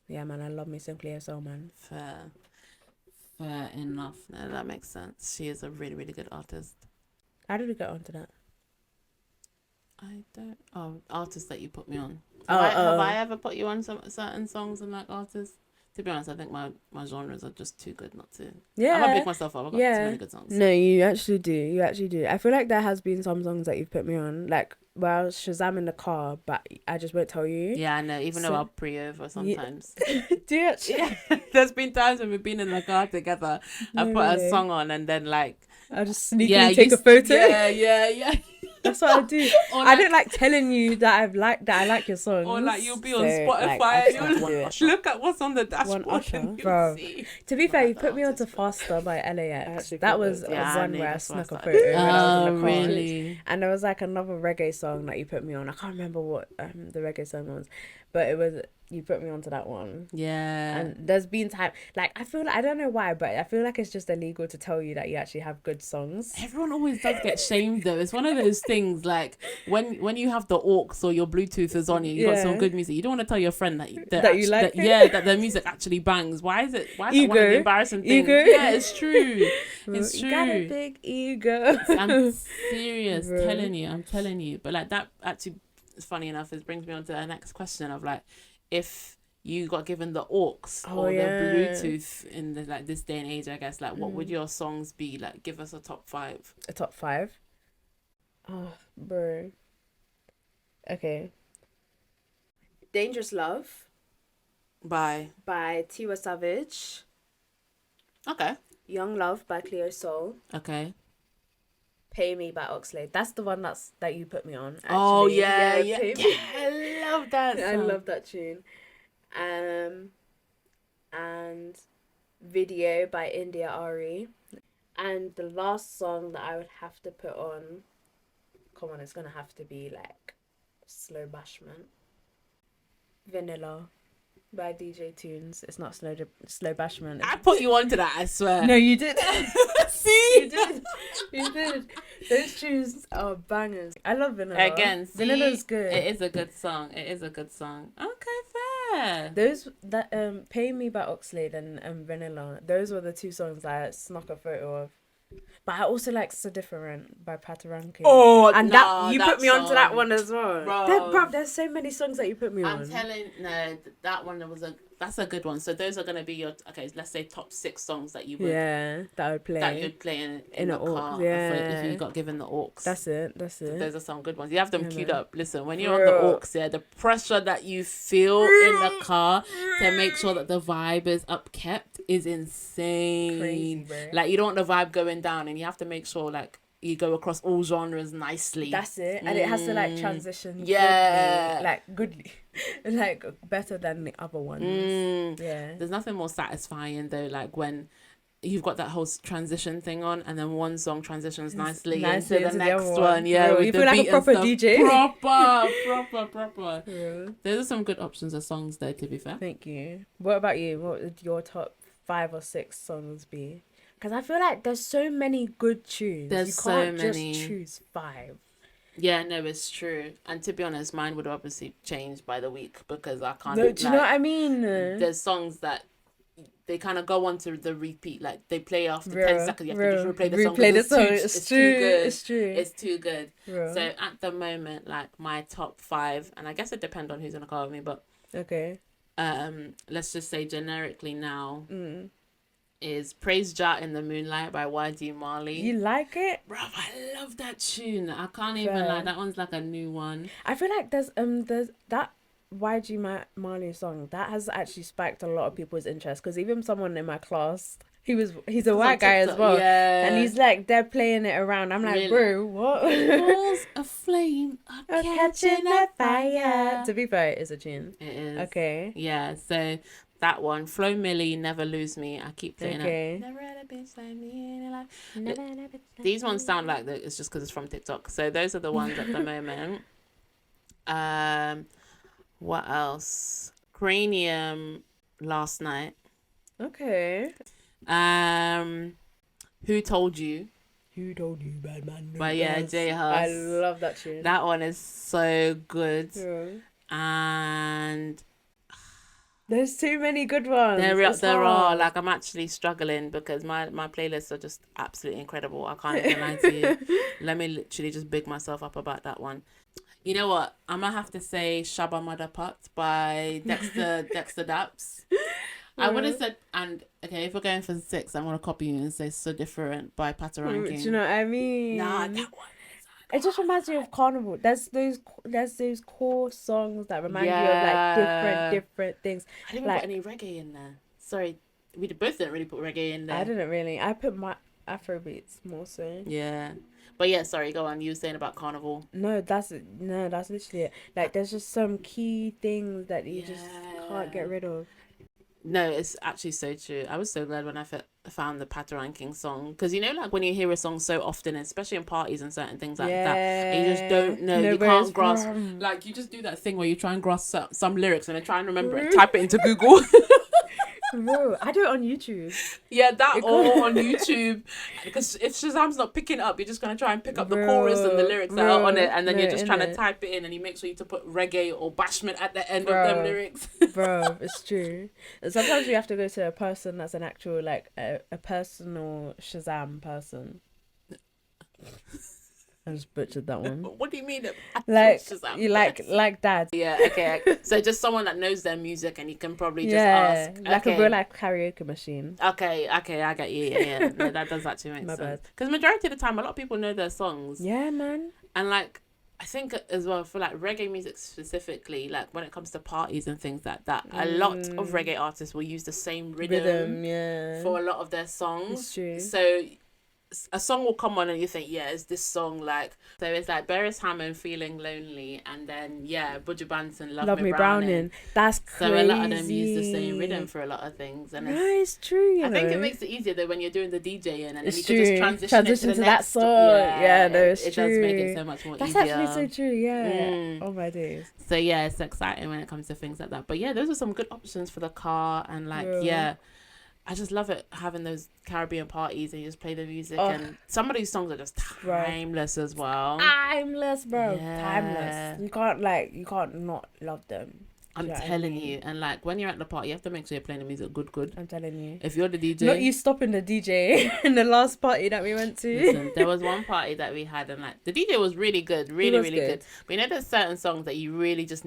S2: yeah, man, I love me some Cleo Soul, man.
S3: Fair enough. No, that makes sense. She is a really, really good artist.
S2: How did we get onto that?
S3: I don't... Oh, artists that you put me on.
S2: Have
S3: I ever put you on some certain songs and, like, artists? To be honest, I think my genres are just too good not to...
S2: Yeah.
S3: I'm not big myself up. I've got too many good songs.
S2: No, you actually do. I feel like there has been some songs that you've put me on. Like, well, Shazam in the car, but I just won't tell you.
S3: Yeah, I know. Even though I'll pre-over sometimes.
S2: Do you actually?
S3: Yeah. There's been times when we've been in the car together. I put a song on and then, like...
S2: I'll just sneakily take a photo.
S3: Yeah.
S2: That's what I do.
S3: Or
S2: I don't like telling you that I like your songs.
S3: Or like you'll be on Spotify and you'll look at what's on the dashboard and you'll see.
S2: To be fair, you put me onto Faster by LAX. That was one where I snuck a photo when I was in the car.
S3: Really?
S2: And there was like another reggae song that you put me on. I can't remember what the reggae song was, but it was, you put me onto that one.
S3: Yeah.
S2: And there's been time, like, I feel like, I don't know why, but I feel like it's just illegal to tell you that you actually have good songs.
S3: Everyone always does get shamed though. It's one of those things, like when you have the aux or your Bluetooth is on you got some good music, you don't want to tell your friend that you like that their music actually bangs. Why is it one of the embarrassing things?
S2: Ego.
S3: Yeah, it's true. It's true.
S2: You got a big ego.
S3: I'm serious. I'm telling you. But like that actually, funny enough, it brings me on to the next question of like, if you got given the aux or the Bluetooth in the, like, this day and age, I guess, like, what would your songs be? Like, give us a top 5.
S2: A top 5? Oh, bro. Okay. Dangerous Love
S3: by
S2: Tiwa Savage.
S3: Okay.
S2: Young Love by Cleo Soul.
S3: Okay.
S2: Pay Me by Oxlade. That's the one that you put me on. Actually.
S3: Oh yeah.
S2: I
S3: love that song.
S2: I love that tune. And Video by Indiah Ari. And the last song that I would have to put on, come on, it's gonna have to be like Slow Bashment. Vanilla by DJ Tunes. It's not Slow Bashment.
S3: I put you onto that, I swear.
S2: No, you did.
S3: See?
S2: You did. Those tunes are bangers. I love Vanilla.
S3: Again,
S2: Vanilla's good.
S3: It is a good song. Okay, fair.
S2: Those that Pay Me by Oxlade and Vanilla, those were the two songs that I snuck a photo of. But I also like So Different by Patoranking.
S3: Oh,
S2: and you put me onto that one as well.
S3: Bro.
S2: There's so many songs that you put me on.
S3: I'm telling, no, that one that's a good one. So those are gonna be your, okay, let's say top 6 songs that you would
S2: that
S3: you'd play in
S2: a
S3: the car if you got given the aux.
S2: That's it.
S3: So those are some good ones. You have them queued up. Listen, when you're on the aux, the pressure that you feel in the car to make sure that the vibe is upkept is insane.
S2: Crazy, bro.
S3: Like, you don't want the vibe going down, and you have to make sure like you go across all genres nicely.
S2: That's it. And it has to like transition goodly. Like better than the other ones. Yeah.
S3: There's nothing more satisfying though, like when you've got that whole transition thing on and then one song transitions nicely into the next one. Yeah.
S2: You feel like a proper DJ.
S3: Proper. Those are some good options of songs though, to be fair.
S2: Thank you. What about you? What would your top 5 or 6 songs be? Because I feel like there's so many good tunes. You can't just choose 5.
S3: Yeah, no, it's true. And to be honest, mine would obviously change by the week because I can't...
S2: No, do you know what I mean?
S3: There's songs that they kind of go on to the repeat. Like, they play after 10 seconds. You have to just replay the song. It's too good. It's too good. So at the moment, like, my top 5, and I guess it depends on who's in the car with me, but...
S2: Okay.
S3: let's just say generically now, is Praise Jah in the Moonlight by YG Marley.
S2: You like it?
S3: Bruv, I love that tune. I can't even lie. That one's like a new one.
S2: I feel like there's that YG Marley song that has actually spiked a lot of people's interest, because even someone in my class, he's a white guy as well, and he's like, they're playing it around. I'm like, really? Bro, what?
S3: Walls of flame are catching a fire.
S2: To be fair, it is a tune.
S3: It is.
S2: Okay.
S3: Yeah, so that one, Flo Milli-Never Lose Me. I keep playing it. Never had a bitch like me in life. These ones sound like it's just because it's from TikTok. So those are the ones at the moment. What else? Cranium last night.
S2: Okay.
S3: Who Told You?
S2: Who Told You, Bad Man?
S3: But yeah, J Hus.
S2: I love that tune.
S3: That one is so good.
S2: Yeah.
S3: And
S2: there's too many good ones.
S3: There are. Like, I'm actually struggling because my playlists are just absolutely incredible. I can't even lie to you. Let me literally just big myself up about that one. You know what? I'm going to have to say Shabba Mother Pot by Dexter Daps. I would have said, and okay, if we're going for 6, I'm going to copy you and say So Different by Patoranking.
S2: Do you know what I mean?
S3: Nah, that one.
S2: It just reminds me of Carnival. There's those core songs that remind you of like different things.
S3: I didn't put any reggae in there. Sorry, we both didn't really put reggae in there.
S2: I didn't really. I put my Afrobeats more so.
S3: Yeah, but yeah, sorry. Go on. You were saying about Carnival.
S2: No, that's literally it. Like, there's just some key things that you just can't get rid of.
S3: No, it's actually so true. I was so glad when I found the Patoranking song, because you know, like when you hear a song so often, especially in parties and certain things like that, and you just don't know, you can't grasp. Like, you just do that thing where you try and grasp some lyrics and then try and remember it, type it into Google.
S2: Bro, I do it on YouTube.
S3: Yeah, that or on YouTube, because if Shazam's not picking it up, you're just gonna try and pick up the chorus and the lyrics that are on it, and then you're just trying to type it in, and you make sure you to put reggae or bashment at the end of them lyrics.
S2: Bro, it's true. And sometimes you have to go to a person that's an actual, like, a personal Shazam person. I just butchered that one.
S3: What do you mean?
S2: Like, you like dad?
S3: Yeah, okay. So just someone that knows their music, and you can probably just ask.
S2: Like a real life karaoke machine.
S3: Okay, I get you. Yeah. No, that does actually make sense. Because majority of the time, a lot of people know their songs.
S2: Yeah, man.
S3: And like, I think as well for like reggae music specifically, like when it comes to parties and things like that, a lot of reggae artists will use the same rhythm
S2: yeah,
S3: for a lot of their songs.
S2: It's true.
S3: So a song will come on and you think, yeah, is this song like... So it's like Beres Hammond, Feeling Lonely, and then, yeah, Buju Banton, Love Me Browning.
S2: That's crazy.
S3: So a lot of them use the same rhythm for a lot of things. And
S2: it's true,
S3: I think it makes it easier though when you're doing the DJing, and then
S2: it's
S3: you
S2: true.
S3: can just transition it to the
S2: that
S3: next
S2: song. Yeah, no, it's
S3: it
S2: true.
S3: It does make it so much more
S2: That's
S3: easier.
S2: That's actually so true, yeah. Oh my days.
S3: So yeah, it's exciting when it comes to things like that. But yeah, those are some good options for the car, and like, yeah. I just love it having those Caribbean parties and you just play the music, and some of these songs are just timeless as well.
S2: Timeless, bro. Yeah. Timeless. You can't not love them.
S3: I'm telling you. And like when you're at the party, you have to make sure you're playing the music good.
S2: I'm telling you.
S3: If you're the DJ,
S2: not you stopping the DJ in the last party that we went to.
S3: Listen, there was one party that we had, and like the DJ was really good, really good. But you know, there's certain songs that you really just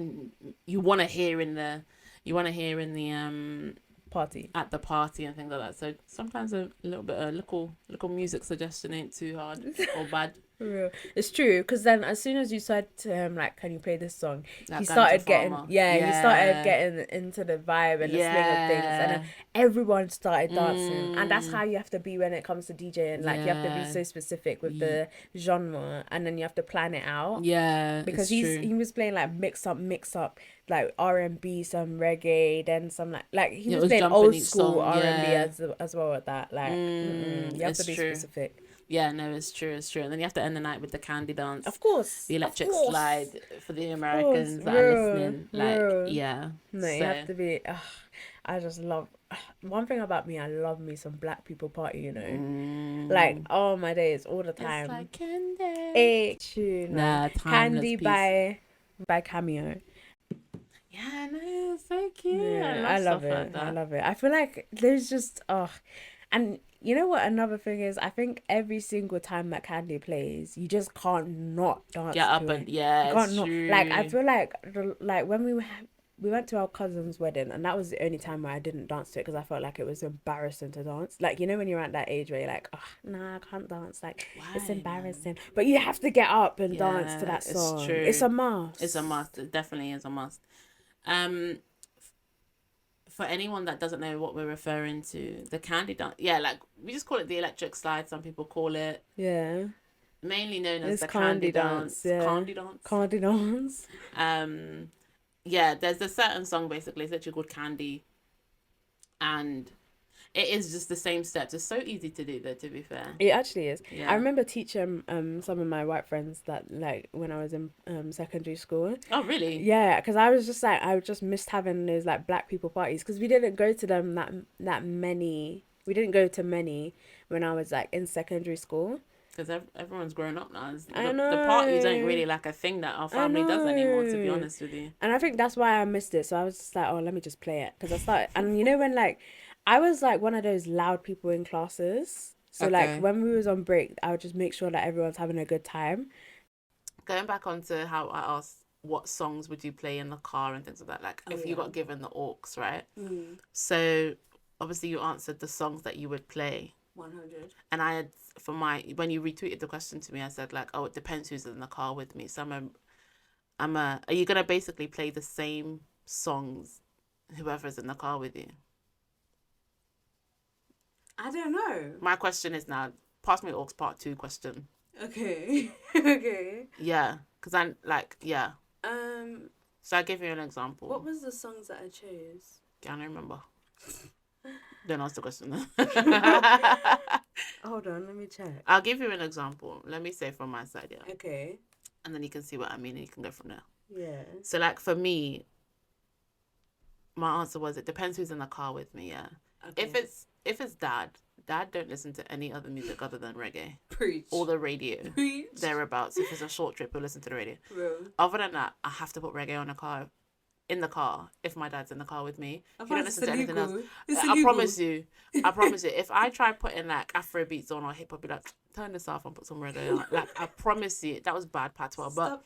S3: you want to hear in the
S2: party,
S3: at the party and things like that. So sometimes a little bit of little music suggestion ain't too hard or bad.
S2: For real. It's true, because then as soon as you said to him, like, can you play this song, he started getting into the vibe and the swing of things, and then everyone started dancing. And that's how you have to be when it comes to DJing. Like, you have to be so specific with the genre, and then you have to plan it out.
S3: Yeah,
S2: because he was playing like mix up like R&B, some reggae, then some like he was playing old school R&B as well with that. Like, you have to be specific.
S3: Yeah, no, it's true. And then you have to end the night with the candy dance.
S2: Of course.
S3: The electric slide for the Americans that are listening. Like, yeah.
S2: No, you have to be... I just love... One thing about me, I love me some black people party, you know? Like, oh my days, all the time.
S3: It's like Candy.
S2: Hey, tune.
S3: Nah,
S2: Candy by Cameo.
S3: Yeah, no, it's so cute.
S2: Yeah, I love it. I love it. I feel like there's just... And... You know what another thing is? I think every single time that Candy plays, you just can't not dance.
S3: Get up and
S2: true. Like, I feel like when we we went to our cousin's wedding, and that was the only time where I didn't dance to it because I felt like it was embarrassing to dance. Like, you know, when you're at that age where you're like, oh, nah, I can't dance. Like, it's embarrassing. But you have to get up and dance to that song.
S3: It's true.
S2: It's a must.
S3: It's a must. It definitely is a must. For anyone that doesn't know what we're referring to, the candy dance. Yeah, like, we just call it the electric slide. Some people call it.
S2: Yeah.
S3: Mainly known as
S2: It's
S3: the candy dance.
S2: Yeah.
S3: Candy dance.
S2: Candy dance.
S3: Yeah, there's a certain song basically, it's literally called Candy. And it is just the same steps. It's so easy to do though, to be fair.
S2: It actually is.
S3: Yeah.
S2: I remember teaching some of my white friends that, like, when I was in secondary school.
S3: Oh, really?
S2: Yeah, because I was just like, I just missed having those like black people parties because we didn't go to them that many. We didn't go to many when I was like in secondary school.
S3: Because everyone's grown up now.
S2: I know.
S3: The parties ain't really like a thing that our family does anymore, to be honest with you.
S2: And I think that's why I missed it. So I was just like, oh, let me just play it. Because I started, and you know when like, I was like one of those loud people in classes. So like when we was on break, I would just make sure that everyone's having a good time.
S3: Going back onto how I asked, what songs would you play in the car and things like that? Like, if you got given the aux, right?
S2: Mm.
S3: So obviously you answered the songs that you would play.
S2: 100.
S3: And I had, when you retweeted the question to me, I said like, oh, it depends who's in the car with me. So are you going to basically play the same songs whoever's in the car with you?
S2: I don't know.
S3: My question is now, pass me aux part 2 question.
S2: Okay. Okay.
S3: Yeah. Because I'm like, yeah. So I give you an example.
S2: What was the songs that I chose?
S3: Can't remember. Don't ask the question.
S2: Hold on, let me check.
S3: I'll give you an example. Let me say from my side, yeah.
S2: Okay.
S3: And then you can see what I mean and you can go from there.
S2: Yeah.
S3: So like for me, my answer was, it depends who's in the car with me, yeah. Okay. If it's dad don't listen to any other music other than reggae.
S2: Preach.
S3: Or the radio.
S2: Preach.
S3: Thereabouts. If it's a short trip, we'll listen to the radio.
S2: Bro.
S3: Other than that, I have to put reggae in the car if my dad's in the car with me. He don't listen to anything else. I promise you. If I try putting like Afro beats on or hip hop, be like, turn this off and put some reggae on. Like, I promise you, that was bad patois, but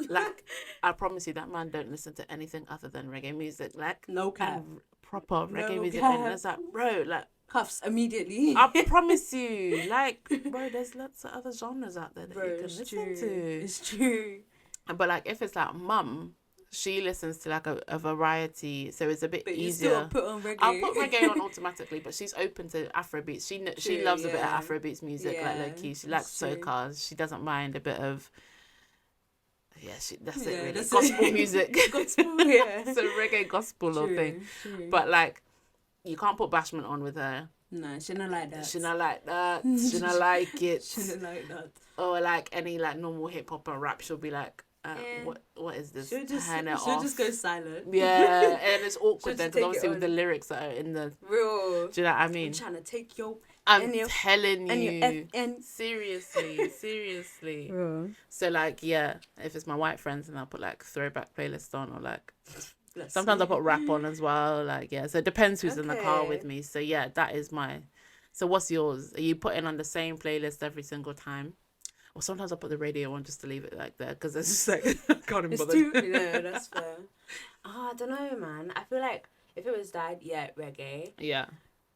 S3: like, I promise you, that man don't listen to anything other than reggae music. Like,
S2: no cap.
S3: Proper reggae music. And it's like, bro, like,
S2: cuffs immediately.
S3: I promise you, like, bro, there's lots of other genres out there that you can listen to.
S2: It's true.
S3: But like, if it's like mum, she listens to like a variety, so it's a bit easier.
S2: Still put on reggae.
S3: I'll put reggae on automatically, but she's open to Afrobeats. She loves a bit of Afrobeats music, like low key. She likes soca. She doesn't mind a bit of. Yeah, that's it really. Gospel music.
S2: Gospel, yeah.
S3: So reggae gospel or thing. But like, you can't put Bashment on with her.
S2: No, she not like that.
S3: She not like that. She not like it.
S2: She not like that.
S3: Or like any like normal hip hop and rap, she'll be like, what is this?
S2: She'll just go silent.
S3: Yeah, and it's awkward then because obviously with the lyrics that are in the
S2: real.
S3: Do you know what I mean?
S2: I'm trying to take your.
S3: I'm telling you.
S2: And your FN.
S3: Seriously. So like, yeah, if it's my white friends, then I'll put like throwback playlist on, or like sometimes I put rap on as well. Like, yeah, so it depends who's in the car with me. So yeah, that is my. So what's yours? Are you putting on the same playlist every single time? Or sometimes I put the radio on just to leave it like that because it's just like I can't even bother.
S2: Yeah, that's fair. I don't know, man. I feel like if it was dad, reggae.
S3: Yeah.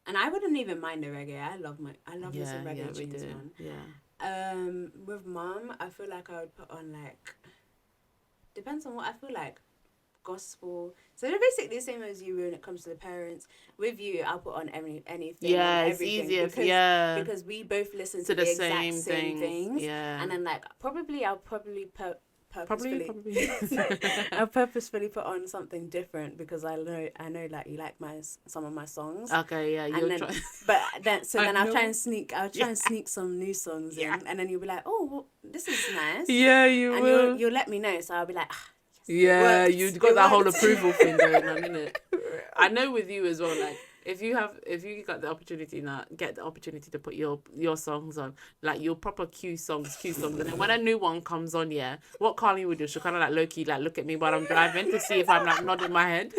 S2: And I wouldn't even mind the reggae. I love listening to reggae tunes, man.
S3: Yeah.
S2: With mum, I feel like I would put on like. Depends on what I feel like. Gospel. So they're basically the same as you when it comes to the parents. With you, I'll put on anything.
S3: Yeah, it's easier.
S2: Because we both listen to the exact same things. Yeah. And then like I'll probably I'll purposefully put on something different because I know like you like some of my songs.
S3: Okay, yeah, you'll try.
S2: But then I'll try and sneak some new songs in, and then you'll be like, oh, well, this is nice.
S3: Yeah, you will.
S2: And you'll let me know, so I'll be like.
S3: Yeah, you've got that whole approval thing going on, innit? I know with you as well, like, if you got the opportunity get the opportunity to put your songs on, like, you'll proper cue songs, and then when a new one comes on, yeah, what Carly would do, she'll kind of like low-key, like, look at me while I'm driving to see if I'm, like, nodding my head.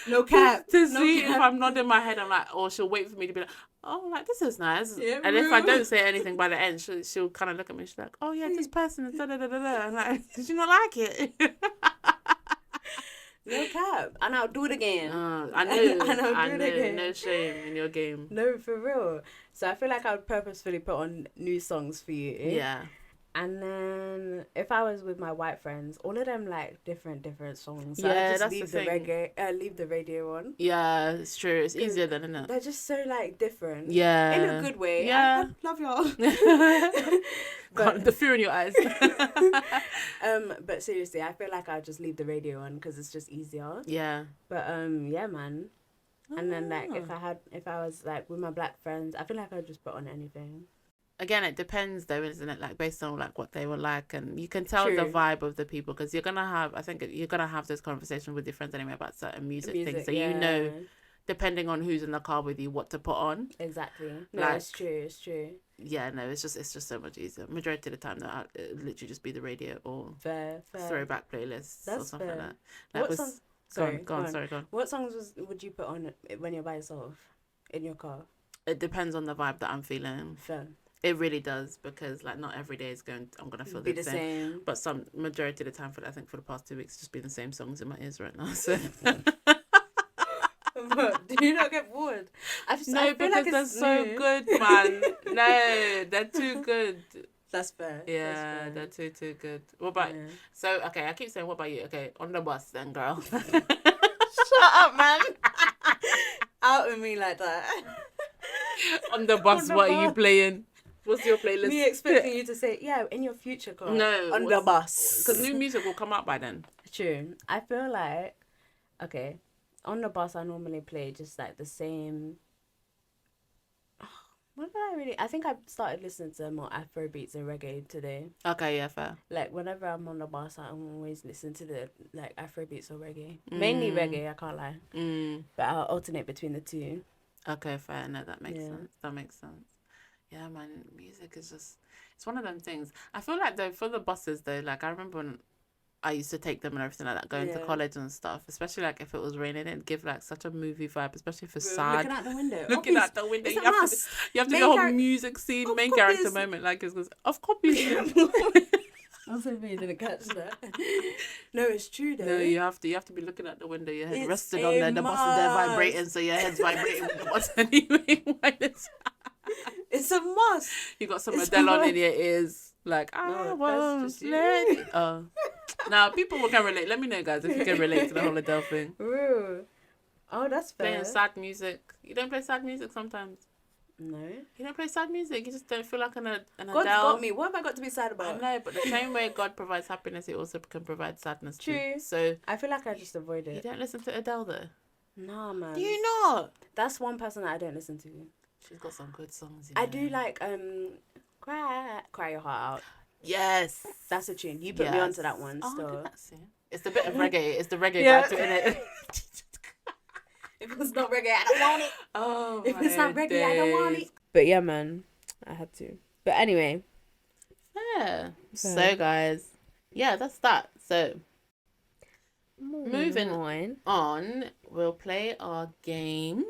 S2: No cap.
S3: If I'm nodding my head, I'm like, or she'll wait for me to be like, oh, like, this is nice. Yeah, and if I don't say anything by the end, she'll kind of look at me. She's like, oh, yeah, this person is da-da-da-da-da. I'm like, did you not like it?
S2: No cap. And I'll do it again.
S3: I know.
S2: And I'll do it again.
S3: No shame in your game.
S2: No, for real. So I feel like I would purposefully put on new songs for you.
S3: Yeah.
S2: And then if I was with my white friends, all of them like different songs. So
S3: Yeah,
S2: I just
S3: that's
S2: leave
S3: the thing.
S2: leave the radio on.
S3: Yeah, it's true. It's easier than, isn't it?
S2: They're just so like different.
S3: Yeah.
S2: In a good way.
S3: Yeah.
S2: I love y'all.
S3: The fear in your eyes.
S2: But seriously, I feel like I'll just leave the radio on because it's just easier.
S3: Yeah.
S2: But yeah, man. And then like if I was like with my black friends, I feel like I'd just put on anything.
S3: Again, it depends though, isn't it? Like based on like what they were like, and you can tell the
S2: True.
S3: vibe of the people because you're gonna have. I think you're gonna have those conversations with your friends anyway about certain music things. So
S2: yeah.
S3: you know, depending on who's in the car with you, what to put on.
S2: Exactly. No,
S3: Like-
S2: it's true. It's true.
S3: Yeah, no, it's just so much easier. Majority of the time, though, it'll literally just be the radio or
S2: Fair.
S3: throwback playlists or
S2: That's
S3: something
S2: fair.
S3: like that. Like
S2: What
S3: was,
S2: song? Sorry,
S3: go on. Sorry, go on.
S2: What songs would you put on when you're by yourself in your car?
S3: It depends on the vibe that I'm feeling.
S2: Fair.
S3: It really does because like not every day I'm gonna feel
S2: Be
S3: the
S2: the
S3: same.
S2: same.
S3: But some majority of the time, I think for the past 2 weeks, it's just been the same songs in my ears right now. So
S2: Do you not get bored? I feel
S3: because
S2: like
S3: they're
S2: it's
S3: so
S2: new.
S3: good, man. No, they're too good.
S2: That's fair.
S3: Yeah,
S2: That's
S3: they're too good. What about
S2: fair.
S3: so? Okay, I keep saying, what about you? Okay, on the bus then, girl. Shut up, man.
S2: Out with me like that.
S3: On the bus,
S2: On the
S3: what are you
S2: bus.
S3: playing? What's your playlist?
S2: Me expecting you to say, yeah, in your future car.
S3: No,
S2: On the bus.
S3: Because new music will come out by then.
S2: True. I feel like, okay, on the bus I normally play just like the same. What did I really? I think I started listening to more Afro beats and reggae today.
S3: Okay, yeah, fair.
S2: Like whenever I'm on the bus, I'm always listening to the like Afro beats or reggae. Mainly reggae, I can't lie. But I'll alternate between the two.
S3: Okay, fair. No, that makes
S2: Yeah.
S3: sense. That makes sense. Yeah, man, music is just, it's one of them things. I feel like though, for the buses though, like I remember when I used to take them and everything like that, going to
S2: Yeah.
S3: college and stuff, especially like if it was raining, it'd give like such a movie vibe, especially for
S2: Bro,
S3: sad.
S2: Looking out the window.
S3: Looking out the window,
S2: It's
S3: you
S2: a
S3: have,
S2: must.
S3: you have to
S2: Main
S3: do a whole
S2: charac-
S3: music scene,
S2: Of
S3: main
S2: course.
S3: character moment, like it's of course.
S2: I'm so you didn't catch that. No, it's true though.
S3: No, you have to be looking out the window, your head
S2: It's
S3: rested
S2: a
S3: on there, the bus is there
S2: must.
S3: vibrating, so your head's vibrating with the bus anyway. While
S2: It's a must.
S3: you got some
S2: It's
S3: Adele on
S2: must.
S3: in your ears, like I
S2: No, that's
S3: won't
S2: just you.
S3: let it. Oh, now people can relate. Let me know, guys, if you can relate to the whole Adele thing.
S2: Ooh. Oh, that's fair.
S3: Playing sad music. You don't play sad music sometimes.
S2: No.
S3: You don't play sad music. You just don't feel like an
S2: God's
S3: Adele.
S2: got me. What have I got to be sad
S3: I
S2: about?
S3: know, but the same way God provides happiness, He also can provide sadness too.
S2: True.
S3: So
S2: I feel like I just avoid
S3: you
S2: it.
S3: don't listen to Adele though.
S2: Nah, man.
S3: Do you not?
S2: That's one person that I don't listen to.
S3: She's got some good songs.
S2: I do like Cry Your Heart Out.
S3: Yes.
S2: That's a tune. You put me onto that one
S3: Oh,
S2: still.
S3: that's it. It's the bit of reggae. It's the reggae
S2: Yeah.
S3: vibe to it.
S2: If it's not reggae, I don't want it.
S3: Oh,
S2: If it's not reggae, I don't want it. But yeah, man, I had to. But anyway,
S3: Yeah. So, guys, yeah, that's that. So, moving on, we'll play our game.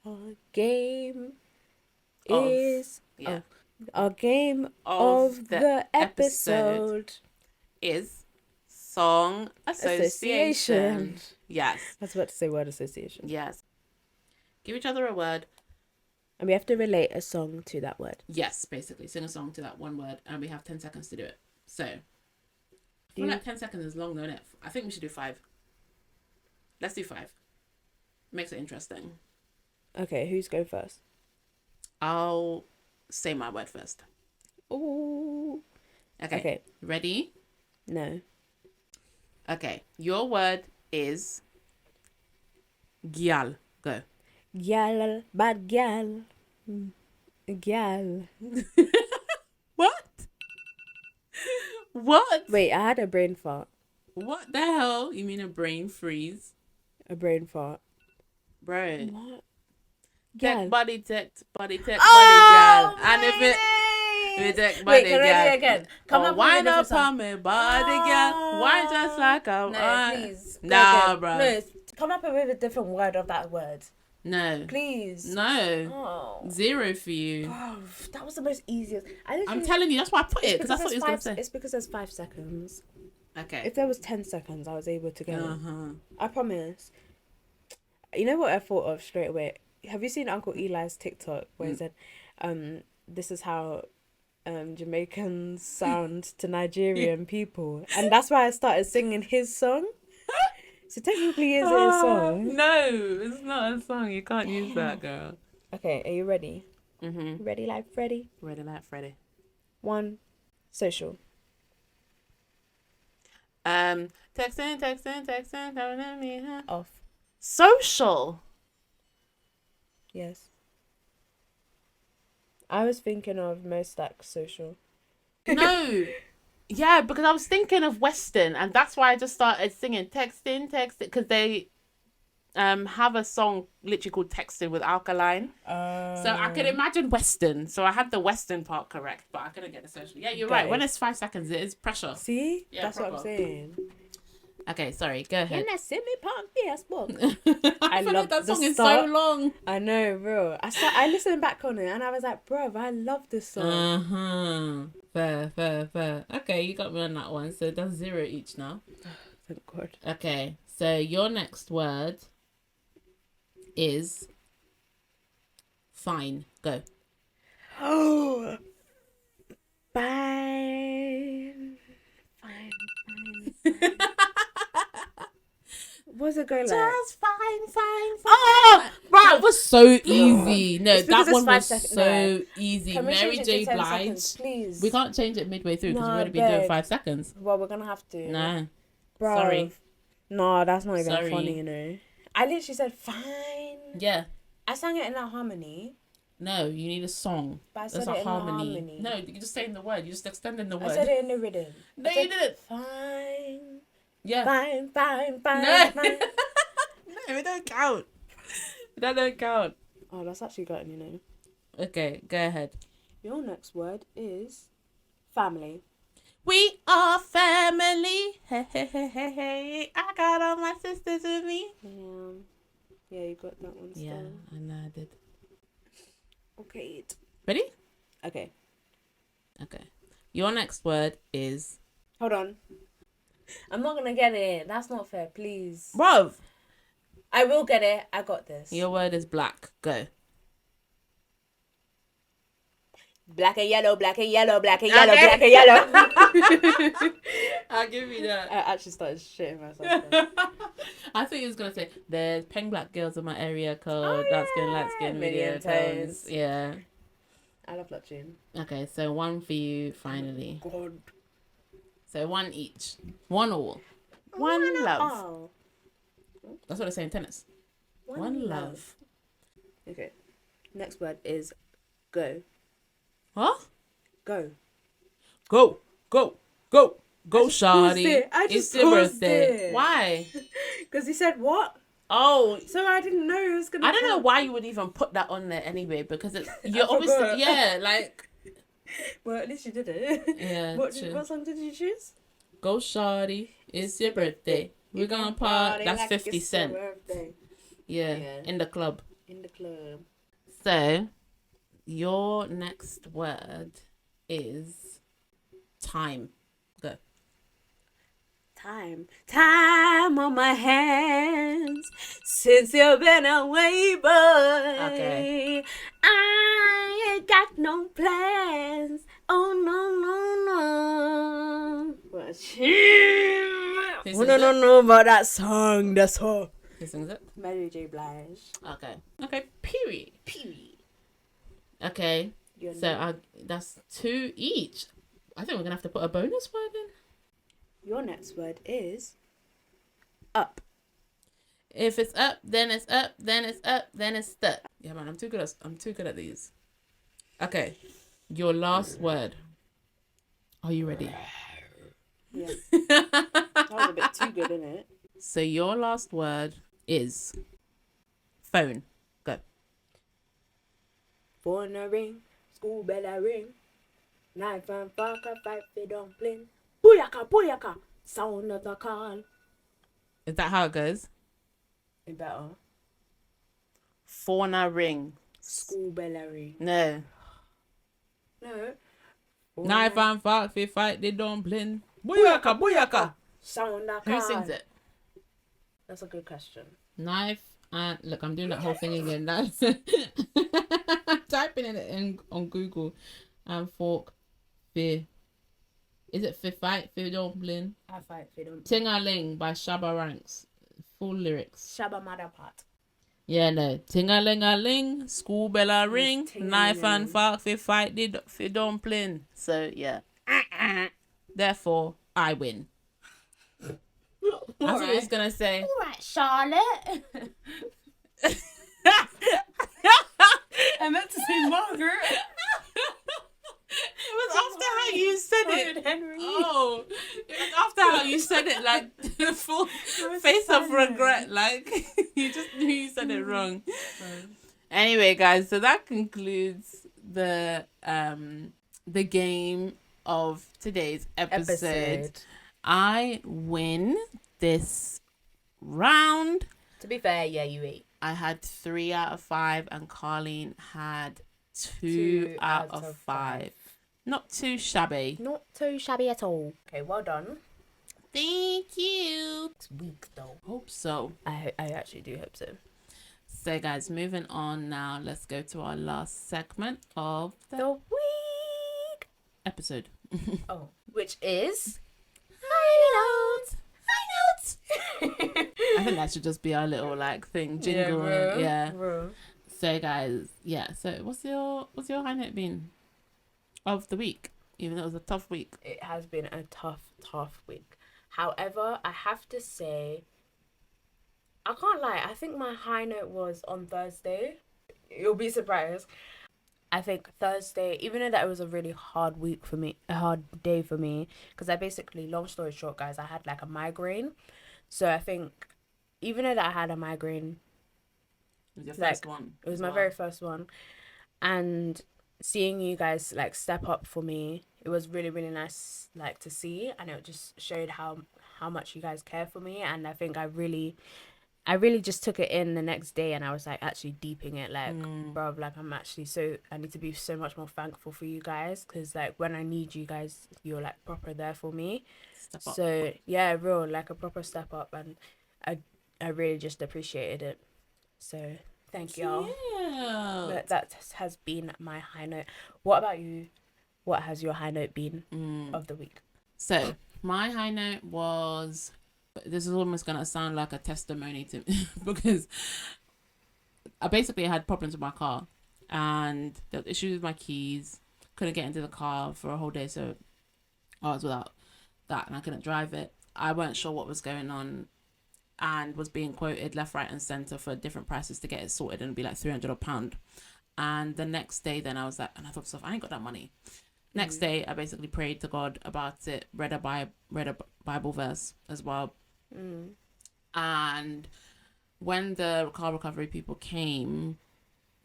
S2: Our game
S3: Of-
S2: is
S3: Yeah.
S2: our game of the episode.
S3: Is song association.
S2: Association.
S3: Yes.
S2: I was about to say word association.
S3: Yes. Give each other a word.
S2: And we have to relate a song to that word.
S3: Yes, basically. Sing a song to that one word, and we have 10 seconds to do it. So, I feel like 10 seconds is long, don't it? I think we should do 5. Let's do 5. Makes it interesting.
S2: Okay, who's going first?
S3: I'll say my word first.
S2: Ooh.
S3: Okay. Ready?
S2: No.
S3: Okay. Your word is gyal. Go.
S2: Gyal, bad gyal. Gyal.
S3: What? What?
S2: Wait, I had a brain fart.
S3: What the hell? You mean a brain freeze?
S2: A brain fart.
S3: Bro.
S2: What?
S3: Tech body, tech body,
S2: Oh,
S3: gyal. And if it tech body,
S2: Wait, can I do it
S3: gyal.
S2: again? Come up with a
S3: Wind
S2: different
S3: up
S2: song.
S3: on me, body, gyal. Wine just like a
S2: No, please. Go
S3: Nah,
S2: again.
S3: bro.
S2: No, come up with a different word of that word.
S3: No.
S2: Please.
S3: No.
S2: Oh.
S3: 0 for you.
S2: Oh, that was the most easiest.
S3: I'm telling you, that's why I put it, because that's what he was going to say.
S2: It's because there's 5 seconds.
S3: Okay.
S2: If there was 10 seconds, I was able to get it.
S3: Uh-huh.
S2: I promise. You know what I thought of straight away? Have you seen Uncle Eli's TikTok where he said, this is how Jamaicans sound to Nigerian people? And that's why I started singing his song. So technically, is it a song?
S3: No, it's not a song. You can't use that, girl.
S2: Okay, are you ready?
S3: Mm-hmm.
S2: Ready like Freddy?
S3: Ready like Freddy.
S2: 1. Social.
S3: Texting, coming at me, huh?
S2: Off.
S3: Social.
S2: Yes. I was thinking of most like social.
S3: No. Yeah, because I was thinking of Western, and that's why I just started singing texting, because they have a song literally called Texting with Alkaline. So I could imagine Western. So I had the Western part correct, but I couldn't get the social. Yeah, you're right. When it's 5 seconds, it is pressure.
S2: See?
S3: Yeah,
S2: that's
S3: proper.
S2: what I'm saying.
S3: Okay, sorry, go ahead.
S2: I love
S3: that
S2: the
S3: song is
S2: start.
S3: so long.
S2: I know, bro. I listened back on it and I was like, bro, I love this song.
S3: Fair. Okay, you got me on that one. So that's 0 each now.
S2: Thank God.
S3: Okay, so your next word is fine. Go.
S2: Oh, fine. What's it going like?
S3: Just fine. Oh, that was so easy. No,
S2: It's because
S3: that one
S2: it's
S3: was
S2: 5
S3: so easy.
S2: Can we
S3: Mary
S2: change it
S3: J.
S2: to 10
S3: Blige.
S2: seconds, please?
S3: We can't change it midway through because
S2: No,
S3: we've already been doing
S2: beg.
S3: 5 seconds.
S2: Well, we're gonna have to.
S3: No.
S2: Bro.
S3: Sorry.
S2: No, that's not even
S3: Sorry.
S2: funny, you know. I literally said fine.
S3: Yeah.
S2: I sang it in a harmony.
S3: No, you need a song.
S2: But I
S3: There's
S2: said
S3: a
S2: it in a
S3: harmony.
S2: harmony.
S3: No, you're just saying the word. You're just extending the word.
S2: I said it in the rhythm.
S3: No,
S2: I said,
S3: you didn't.
S2: Fine.
S3: Yeah.
S2: Fine.
S3: No.
S2: Fine.
S3: No, it don't count. That don't count.
S2: Oh, that's actually gotten, you know.
S3: Okay, go ahead.
S2: Your next word is family.
S3: We are family. Hey. I got all my sisters with me.
S2: Yeah, you got that one still.
S3: Yeah, I know I did.
S2: Okay.
S3: Ready?
S2: Okay.
S3: Okay. Your next word is...
S2: Hold on. I'm not gonna get it. That's not fair, please.
S3: Bruv.
S2: I will get it. I got this.
S3: Your word is black. Go.
S2: Black and yellow, black and yellow, black and yellow, black and yellow.
S3: I'll give you that.
S2: I actually started shitting myself.
S3: I think he was gonna say there's pink black girls in my area code. Light skin,
S2: Million
S3: video tones.
S2: tones.
S3: Yeah.
S2: I love that tune.
S3: Okay, so 1 for you finally.
S2: God.
S3: So 1 each. 1 all. 1 love.
S2: Oh.
S3: That's what they say in tennis. 1 love.
S2: Okay. Next word is go.
S3: Huh?
S2: Go.
S3: Go, shawty. It's your birthday.
S2: it.
S3: Why?
S2: Because he said what?
S3: Oh,
S2: So I didn't know it was gonna.
S3: I don't know why you would even put that on there anyway, because it's you're
S2: forgot.
S3: obviously like
S2: Well, at least you did it.
S3: yeah.
S2: What song did you choose?
S3: Go shawty, it's your birthday. We're gonna party. That's
S2: like
S3: 50
S2: it's
S3: Cent.
S2: your birthday.
S3: Yeah,
S2: Yeah.
S3: in the club.
S2: In the club.
S3: So, your next word is time. Go.
S2: Time on my hands since you've been away, boy.
S3: Okay.
S2: I ain't got no plans. Oh no. But
S3: Who
S2: no, but that song, that's her.
S3: Who sings it?
S2: Mary J. Blige.
S3: Okay. Period. Okay.
S2: Your
S3: So that's 2 each. I think we're gonna have to put a bonus word in.
S2: Your next word is up.
S3: If it's up, then it's up, then it's up, then it's stuck. Yeah, man, I'm too good at these. Okay, your last word. Are you ready?
S2: Yes. That was a bit too good, isn't it?
S3: So your last word is phone. Go.
S2: Phone a ring, school bell a ring. Knife and fork a fight for dumpling. Booyaka, sound of the call.
S3: Is that how it goes?
S2: It better.
S3: Phone a ring.
S2: School bell a ring.
S3: No.
S2: No.
S3: Knife and fork, we fight the dumpling. Booyaka.
S2: Sound like
S3: Who sings it?
S2: That's a good question.
S3: Knife and look, I'm doing that whole thing again. That's typing it in on Google. And fork, fear. Is it Fi Fight, Fear Dumpling?
S2: I fight for them.
S3: Ting-a-ling by Shabba Ranks. Full lyrics.
S2: Shabba Motherpot.
S3: Yeah, no. Ting-a-ling-a-ling, school bell a ring, knife and fork, Fi Fight, Fear Dumpling. So, yeah. Therefore, I win. That's what I was going to say.
S2: All right, Charlotte. I meant to say Margaret.
S3: It was after how you said it.
S2: Henry.
S3: Oh, it was after how you said it, like the full face of regret. Like you just knew you said it wrong. Anyway, guys, so that concludes the game of today's episode. I win this round.
S2: To be fair, yeah, you ate.
S3: I had 3 out of 5, and Carleen had 2 out of 5. Not too shabby.
S2: Not too shabby at all. Okay, well done.
S3: Thank you.
S2: It's weak though.
S3: Hope so.
S2: I actually do hope so.
S3: So, guys, moving on now. Let's go to our last segment of
S2: The week
S3: episode.
S2: Oh, which is
S3: High notes. I think that should just be our little like thing jingle. Yeah. So, guys, yeah. So, what's your high note been of the week? Even though it was a tough week.
S2: It has been a tough week. However, I have to say, I can't lie. I think my high note was on Thursday. You'll be surprised. I think Thursday, even though that was a really hard week for me, a hard day for me, because I basically, long story short, guys, I had like a migraine. So I think, even though that I had a migraine,
S3: It was your first one.
S2: It was my very first one. And seeing you guys like step up for me, it was really, really nice like to see, and it just showed how much you guys care for me. And I think I really just took it in the next day, and I was like actually deeping it, like bruv, like I need to be so much more thankful for you guys, because like when I need you guys, you're like proper there for me.
S3: Step up.
S2: So yeah, real like a proper step up, and I really just appreciated it. So thank y'all.
S3: Yeah.
S2: That has been my high note. What about you? What has your high note been of the week?
S3: So my high note was, this is almost gonna sound like a testimony to me because I basically had problems with my car, and there was issues with my keys. Couldn't get into the car for a whole day, so I was without that, and I couldn't drive it. I weren't sure what was going on, and was being quoted left, right, and centre for different prices to get it sorted, and it'd be like £300. And the next day, then I was like, and I thought to myself, I ain't got that money. Next day, I basically prayed to God about it, read a Bible verse as well. And when the car recovery people came,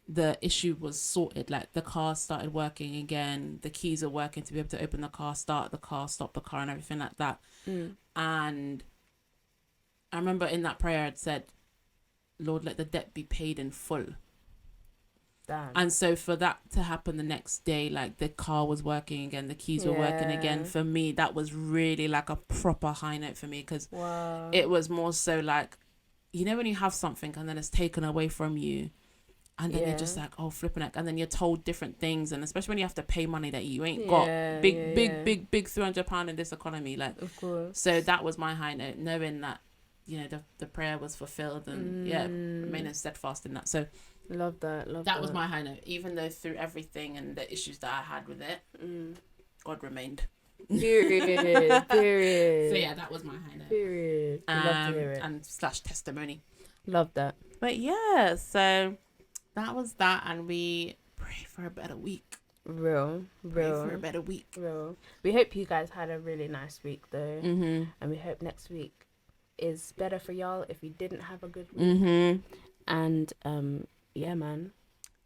S3: the issue was sorted. Like the car started working again, the keys are working to be able to open the car, start the car, stop the car, and everything like that. And I remember in that prayer I'd said, Lord, let the debt be paid in full.
S2: Damn.
S3: And so for that to happen the next day, like the car was working again, the keys were working again, for me that was really like a proper high note for me, because it was more so like, you know, when you have something and then it's taken away from you, and then you're just like, oh, flipping it, and then you're told different things, and especially when you have to pay money that you ain't got, big £300 in this economy, like,
S2: of course.
S3: So that was my high note, knowing that, you know, the prayer was fulfilled, and remaining steadfast in that. So
S2: love that.
S3: That was my high note, even though through everything and the issues that I had with it, God remained.
S2: Period.
S3: So yeah, that was my high note.
S2: Period. Love to hear it.
S3: And / testimony.
S2: Love that.
S3: But yeah, so that was that, and we pray for a better week.
S2: Real.
S3: Pray for a better week.
S2: Real. We hope you guys had a really nice week though, and we hope next week is better for y'all if you didn't have a good week. And yeah, man.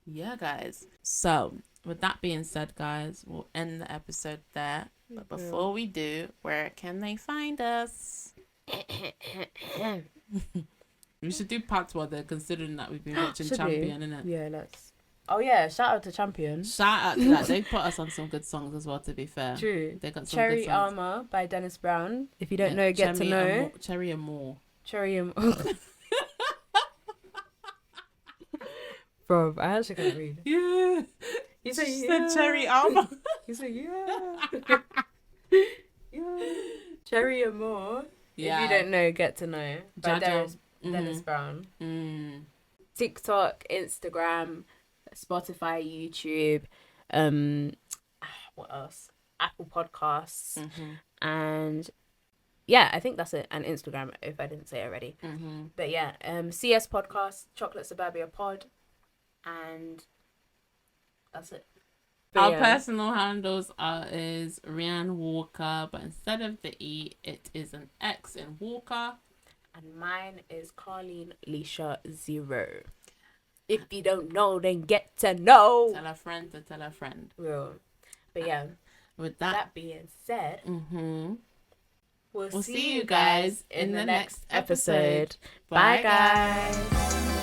S3: Yeah, guys. So with that being said, guys, we'll end the episode there. But before we do, where can they find us? We should do patois there, considering that we've been watching Champion, innit?
S2: Yeah, let's. Oh yeah, shout out to Champion.
S3: Shout out to that. They put us on some good songs as well, to be fair.
S2: True.
S3: They got some
S2: Cherry
S3: good songs.
S2: Armour by Dennis Brown. If you don't know, get to know.
S3: Cherry and More.
S2: Cherry and Bro, I actually can't read.
S3: Yeah.
S2: You said
S3: She
S2: yeah.
S3: said Cherry Armour.
S2: You said yeah. Yeah. Cherry and More.
S3: Yeah.
S2: If you don't know, get to know. By
S3: Jaja.
S2: Dennis Brown.
S3: Mm.
S2: TikTok, Instagram, Spotify, YouTube, what else? Apple Podcasts, and yeah, I think that's it. And Instagram, if I didn't say already. But yeah, CS Podcast, Chocolate Suburbia Pod, and that's it. But
S3: Our
S2: yeah.
S3: personal handles is Rianne Walker, but instead of the E, it is an X in Walker.
S2: And mine is Carleen Leisha 0. If you don't know, then get to know.
S3: Tell a friend to tell a friend.
S2: Real. But yeah,
S3: With
S2: that being said,
S3: we'll see you guys in the next episode.
S2: Bye, guys.